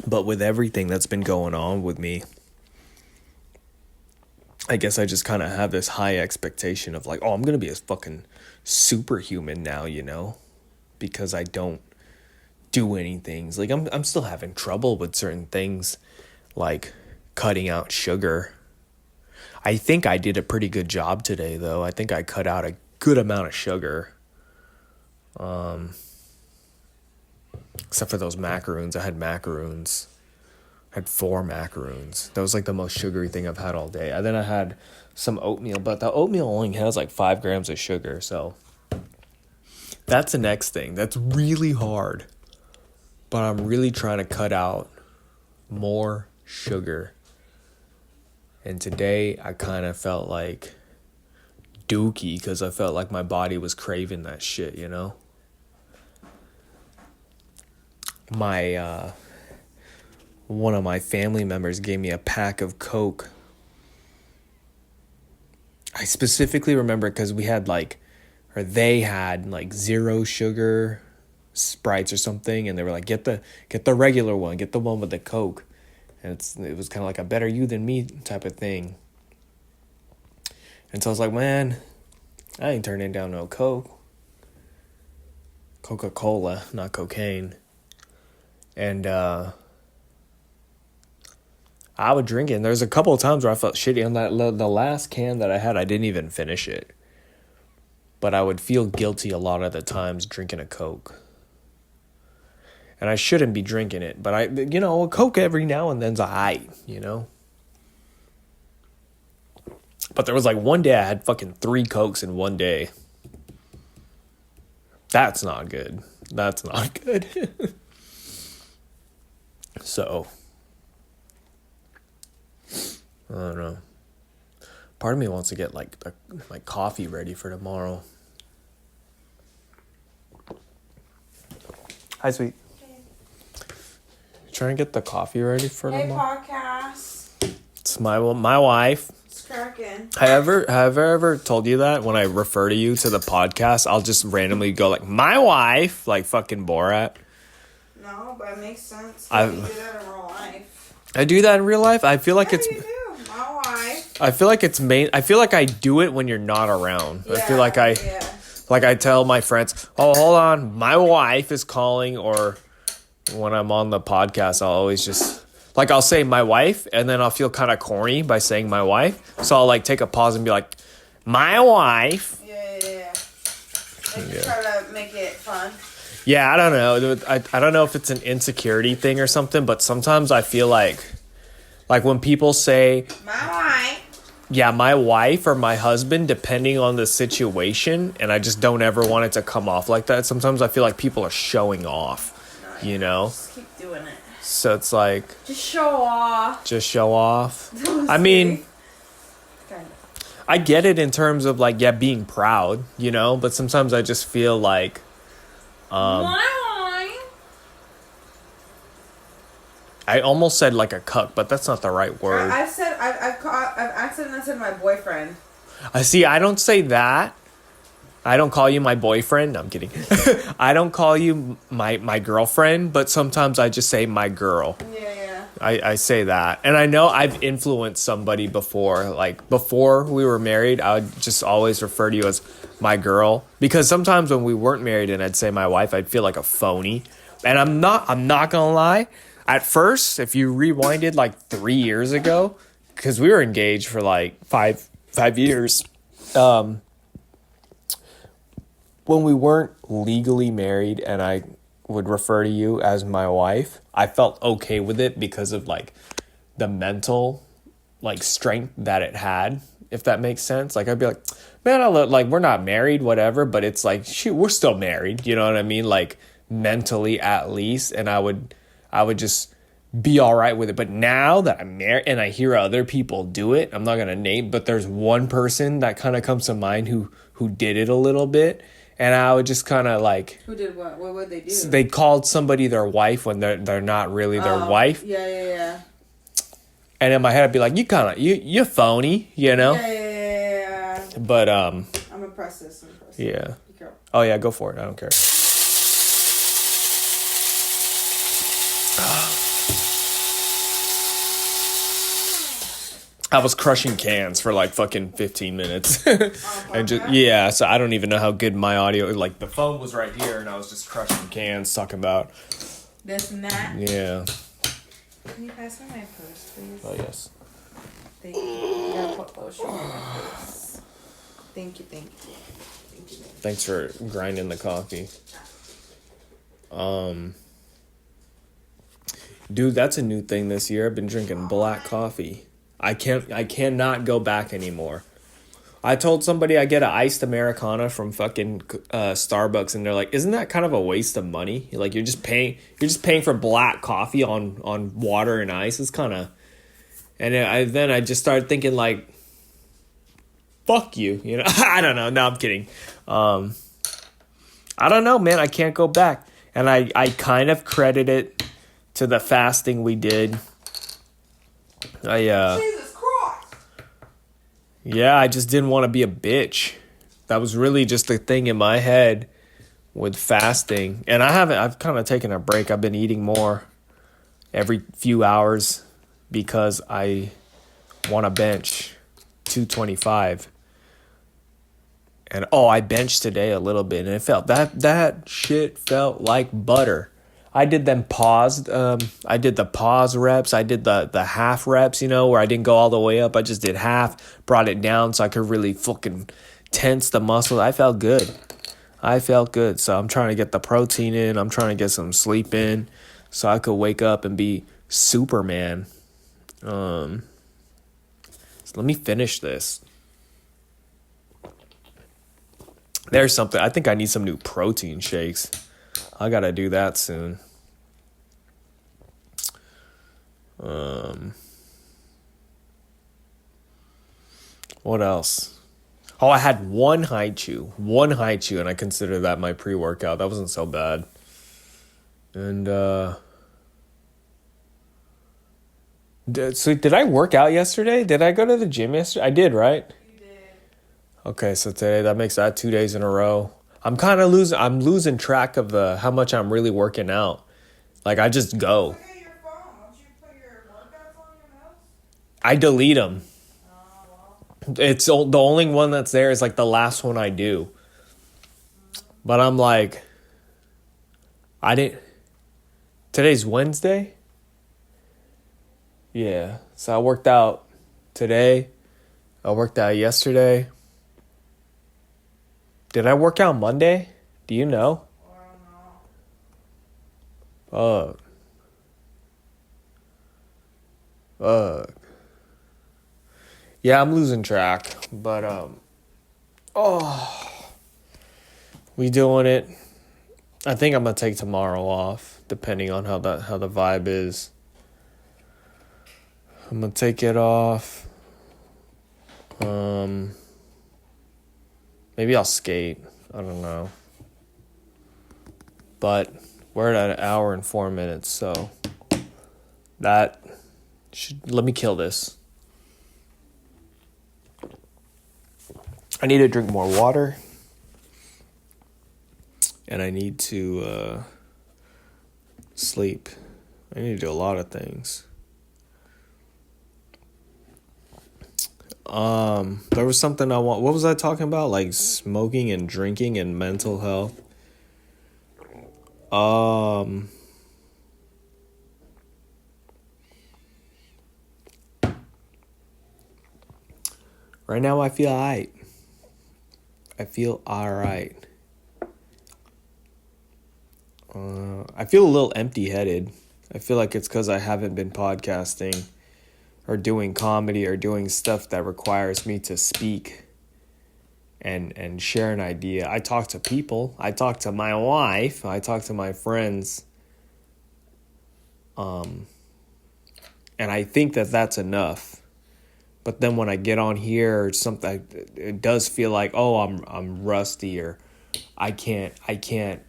But with everything that's been going on with me, I guess I just kind of have this high expectation of like, I'm going to be a fucking superhuman now, you know? Because I don't do anything. Like, I'm still having trouble with certain things, like cutting out sugar. I think I did a pretty good job today, though. I think I cut out a good amount of sugar. Except for those macaroons. I had macaroons. I had 4 macaroons. That was like the most sugary thing I've had all day. And then I had some oatmeal, but the oatmeal only has like 5 grams of sugar. So that's the next thing. That's really hard. But I'm really trying to cut out more sugar. And today I kind of felt like dookie because I felt like my body was craving that shit, you know? One of my family members gave me a pack of Coke. I specifically remember because they had like 0 sugar Sprites or something, and they were like, get the regular one, get the one with the Coke. And it was kind of like a better you than me type of thing. And so I was like, man, I ain't turning down no Coke. Coca-Cola, not cocaine. And I would drink it. And there's a couple of times where I felt shitty on that. The last can that I had, I didn't even finish it. But I would feel guilty a lot of the times drinking a Coke. And I shouldn't be drinking it. But a Coke every now and then's aight, you know? But there was like one day I had fucking 3 Cokes in one day. That's not good. That's not good. So, I don't know. Part of me wants to get like my coffee ready for tomorrow. Hi, sweet. Hey. Trying to get the coffee ready for tomorrow. Hey, podcast. It's my wife. It's cracking. Have I ever told you that when I refer to you to the podcast, I'll just randomly go like, my wife, like fucking Borat? No, but it makes sense. You do that in real life. I do that in real life? I feel like You do. My wife. I feel like I feel like I do it when you're not around. Yeah, I feel like I tell my friends, hold on, my wife is calling, or when I'm on the podcast, I'll always just, like, I'll say my wife, and then I'll feel kind of corny by saying my wife. So I'll, like, take a pause and be like, my wife. Yeah. Try to make it fun. Yeah, I don't know. I don't know if it's an insecurity thing or something, but sometimes I feel like when people say, my wife. Yeah, my wife or my husband, depending on the situation, and I just don't ever want it to come off like that. Sometimes I feel like people are showing off, you know? Just keep doing it. So it's like... Just show off. I mean, I get it in terms of, like, being proud, you know? But sometimes I just feel like... I almost said like a cuck, but that's not the right word. I've accidentally said my boyfriend. I don't say that. I don't call you my boyfriend. No, I'm kidding. I don't call you my girlfriend, but sometimes I just say my girl. Yeah. I say that. And I know I've influenced somebody before. Like, before we were married, I would just always refer to you as my girl. Because sometimes when we weren't married and I'd say my wife, I'd feel like a phony. And I'm not gonna lie. At first, if you rewinded like 3 years ago, because we were engaged for like five years, when we weren't legally married and I would refer to you as my wife, I felt okay with it because of like the mental like strength that it had, if that makes sense. Like, I'd be like, man, like, we're not married, whatever, but it's like, shoot, we're still married, you know what I mean? Like, mentally at least. And I would just be all right with it. But now that I'm married and I hear other people do it, I'm not gonna name, but there's one person that kind of comes to mind who did it a little bit. And I would just kind of like... Who did what? What would they do? They called somebody their wife when they're not really their wife. Yeah. And in my head, I'd be like, you phony, you know? Yeah. But, I'm gonna press this. Yeah. Oh, yeah, go for it. I don't care. I was crushing cans for like fucking 15 minutes. And just, yeah, so I don't even know how good my audio, like the phone was right here and I was just crushing cans talking about this and that. Yeah. Can you pass me my purse, please? Oh, yes. Thank you. You gotta put lotion on my purse. Thank you. Thanks for grinding the coffee. Dude, that's a new thing this year. I've been drinking black coffee. I cannot go back anymore. I told somebody I get an iced Americano from fucking Starbucks, and they're like, "Isn't that kind of a waste of money? Like, you're just paying for black coffee on water and ice. It's kind of..." And then I just started thinking like, "Fuck you," you know. I don't know. No, I'm kidding. I don't know, man. I can't go back, and I kind of credit it to the fasting we did. Jesus Christ. Yeah, I just didn't want to be a bitch. That was really just the thing in my head with fasting. And I've kind of taken a break. I've been eating more every few hours because I want to bench 225. And I benched today a little bit, and it felt that shit felt like butter. I did them paused. I did the pause reps. I did the half reps, you know, where I didn't go all the way up. I just did half, brought it down so I could really fucking tense the muscle. I felt good. So I'm trying to get the protein in. I'm trying to get some sleep in so I could wake up and be Superman. So let me finish this. There's something. I think I need some new protein shakes. I gotta do that soon. What else? Oh, I had one high chew, and I consider that my pre-workout. That wasn't so bad. And did I work out yesterday? Did I go to the gym yesterday? I did, right? You did. Okay, so today that makes that 2 days in a row. I'm losing track of how much I'm really working out. Like, I just go. Look at your phone. Don't you put your workouts on your notes? I delete them. Well. It's the only one that's there is like the last one I do. But I'm like, today's Wednesday? Yeah. So I worked out today. I worked out yesterday. Did I work out Monday? Do you know? Fuck. Yeah, I'm losing track. But we doing it. I think I'm gonna take tomorrow off, depending on how the vibe is. I'm gonna take it off. Maybe I'll skate. I don't know. But we're at an hour and 4 minutes, so that should... Let me kill this. I need to drink more water. And I need to sleep. I need to do a lot of things. There was something I want. What was I talking about? Like smoking and drinking and mental health. Um, right now I feel alright. I feel alright. I feel a little empty-headed. I feel like it's because I haven't been podcasting or doing comedy or doing stuff that requires me to speak and share an idea. I talk to people. I talk to my wife. I talk to my friends. And I think that that's enough. But then when I get on here or something, it does feel like, oh, I'm rusty, or I can't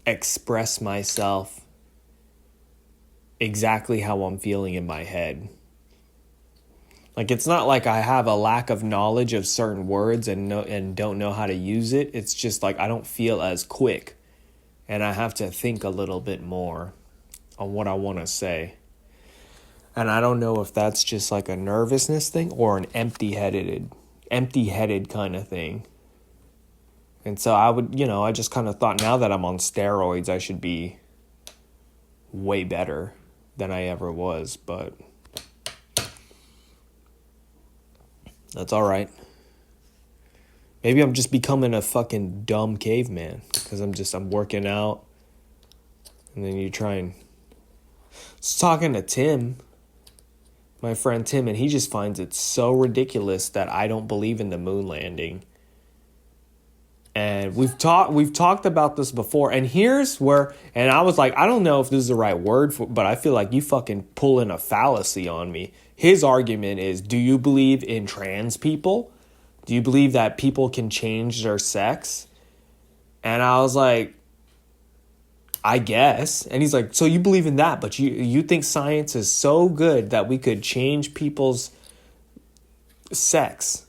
express myself exactly how I'm feeling in my head. Like, it's not like I have a lack of knowledge of certain words and don't know how to use it. It's just like I don't feel as quick, and I have to think a little bit more on what I want to say. And I don't know if that's just like a nervousness thing or an empty-headed kind of thing. And so I just kind of thought, now that I'm on steroids, I should be way better than I ever was, but that's all right. Maybe I'm just becoming a fucking dumb caveman because I'm working out, and then you try and... I was talking to Tim, my friend Tim, and he just finds it so ridiculous that I don't believe in the moon landing. And we've talked about this before, and here's where, and I was like, I don't know if this is the right word for, but I feel like you fucking pulling a fallacy on me. His argument is, do you believe in trans people? Do you believe that people can change their sex? And I was like, I guess. And he's like, so you believe in that, but you think science is so good that we could change people's sex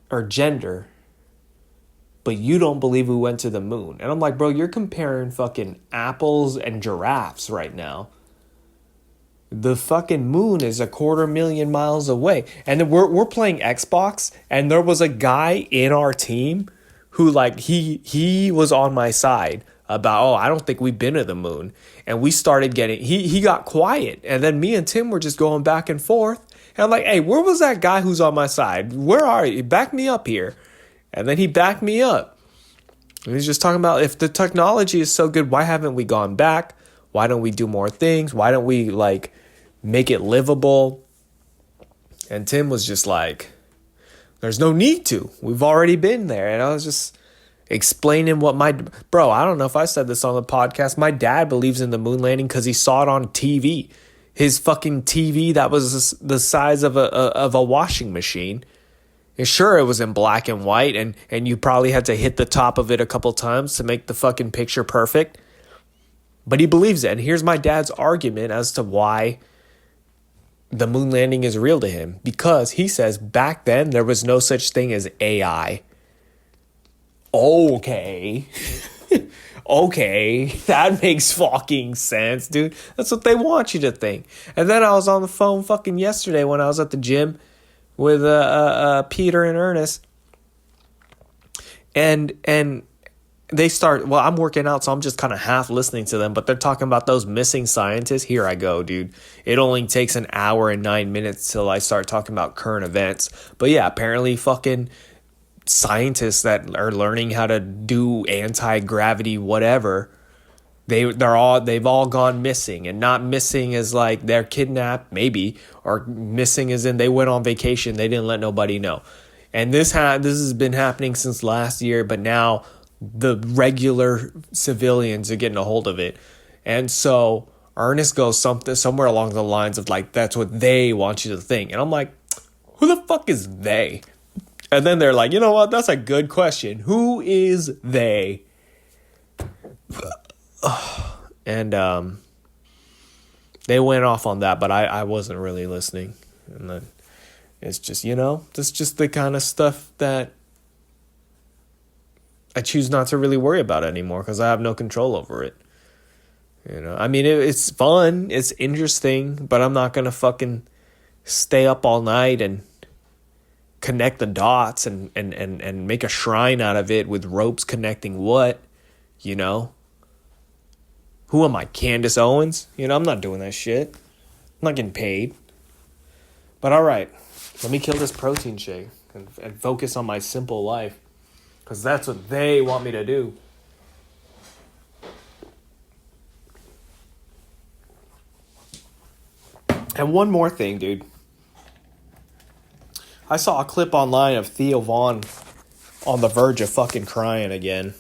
or gender, but you don't believe we went to the moon. And I'm like, bro, you're comparing fucking apples and giraffes right now. The fucking moon is 250,000 miles away. And then we're playing Xbox, and there was a guy in our team who, like, he was on my side about, oh, I don't think we've been to the moon. And we started he got quiet. And then me and Tim were just going back and forth. And I'm like, hey, where was that guy who's on my side? Where are you? Back me up here. And then he backed me up. And he's just talking about, if the technology is so good, why haven't we gone back? Why don't we do more things? Why don't we, like, make it livable? And Tim was just like, there's no need to. We've already been there. And I was just explaining what bro, I don't know if I said this on the podcast. My dad believes in the moon landing because he saw it on TV. His fucking TV that was the size of a washing machine. And sure, it was in black and white, and you probably had to hit the top of it a couple times to make the fucking picture perfect. But he believes it. And here's my dad's argument as to why the moon landing is real to him. Because he says back then there was no such thing as AI. Okay. Okay, that makes fucking sense, dude. That's what they want you to think. And then I was on the phone fucking yesterday when I was at the gym with Peter and Ernest, and they start, well, I'm working out, so I'm just kind of half listening to them, but they're talking about those missing scientists. Here I go, dude. It only takes an hour and 9 minutes till I start talking about current events. But yeah, apparently fucking scientists that are learning how to do anti-gravity whatever, they've all gone missing. And not missing as like they're kidnapped, maybe, or missing as in they went on vacation, they didn't let nobody know. And this has been happening since last year, but now the regular civilians are getting a hold of it. And so Ernest goes somewhere along the lines of like, that's what they want you to think. And I'm like, who the fuck is they? And then they're like, you know what? That's a good question. Who is they? And they went off on that, but I wasn't really listening. And then it's just, that's just the kind of stuff that I choose not to really worry about anymore because I have no control over it. I mean, it's fun, it's interesting, but I'm not going to fucking stay up all night and connect the dots and make a shrine out of it with ropes connecting what, you know? Who am I, Candace Owens? You know, I'm not doing that shit. I'm not getting paid. But all right, let me kill this protein shake and focus on my simple life, because that's what they want me to do. And one more thing, dude. I saw a clip online of Theo Vaughn on the verge of fucking crying again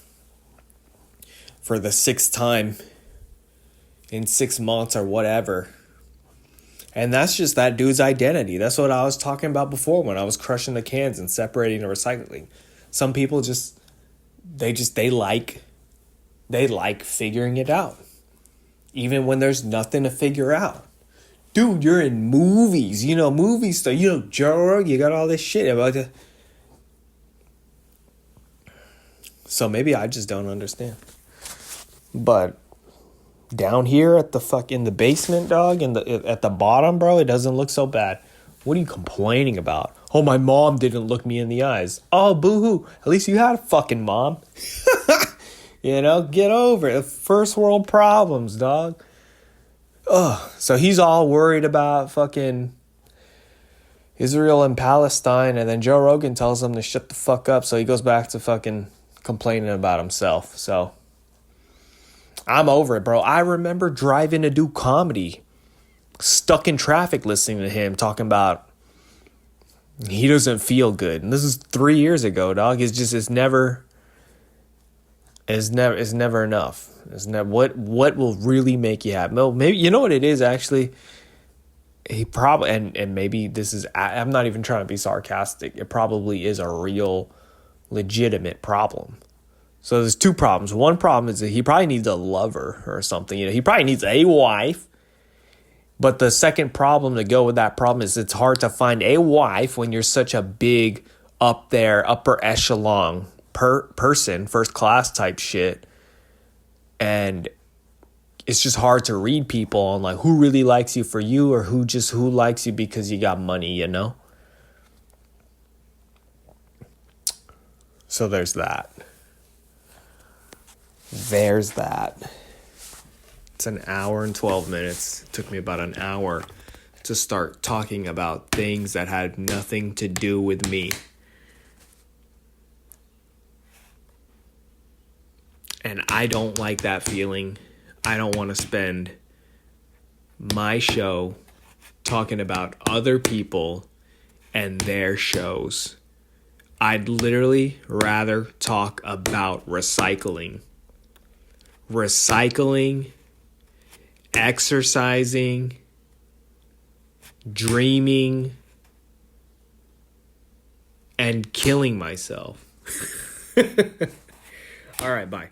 for the 6th time in 6 months or whatever. And that's just that dude's identity. That's what I was talking about before when I was crushing the cans and separating the recycling. Some people they like figuring it out, even when there's nothing to figure out. Dude, you're in movies, movie stuff, Joe Rogan, you got all this shit about it. So maybe I just don't understand. But down here at in the basement, dog, at the bottom, bro, it doesn't look so bad. What are you complaining about? Oh, my mom didn't look me in the eyes. Oh, boo-hoo. At least you had a fucking mom. Get over it. First world problems, dog. Ugh. So he's all worried about fucking Israel and Palestine, and then Joe Rogan tells him to shut the fuck up, so he goes back to fucking complaining about himself. So I'm over it, bro. I remember driving to do comedy, stuck in traffic listening to him talking about he doesn't feel good. And this is 3 years ago, dog. It's never enough. What will really make you happy? Maybe, you know what it is, actually? He probably, and maybe this is, I'm not even trying to be sarcastic. It probably is a real, legitimate problem. So there's 2 problems. One problem is that he probably needs a lover or something. He probably needs a wife. But the second problem to go with that problem is it's hard to find a wife when you're such a big upper echelon person, first class type shit. And it's just hard to read people on like who really likes you for you or who likes you because you got money, So there's that. It's an hour and 12 minutes. It took me about an hour to start talking about things that had nothing to do with me. And I don't like that feeling. I don't want to spend my show talking about other people and their shows. I'd literally rather talk about recycling. Exercising, dreaming, and killing myself. All right, bye.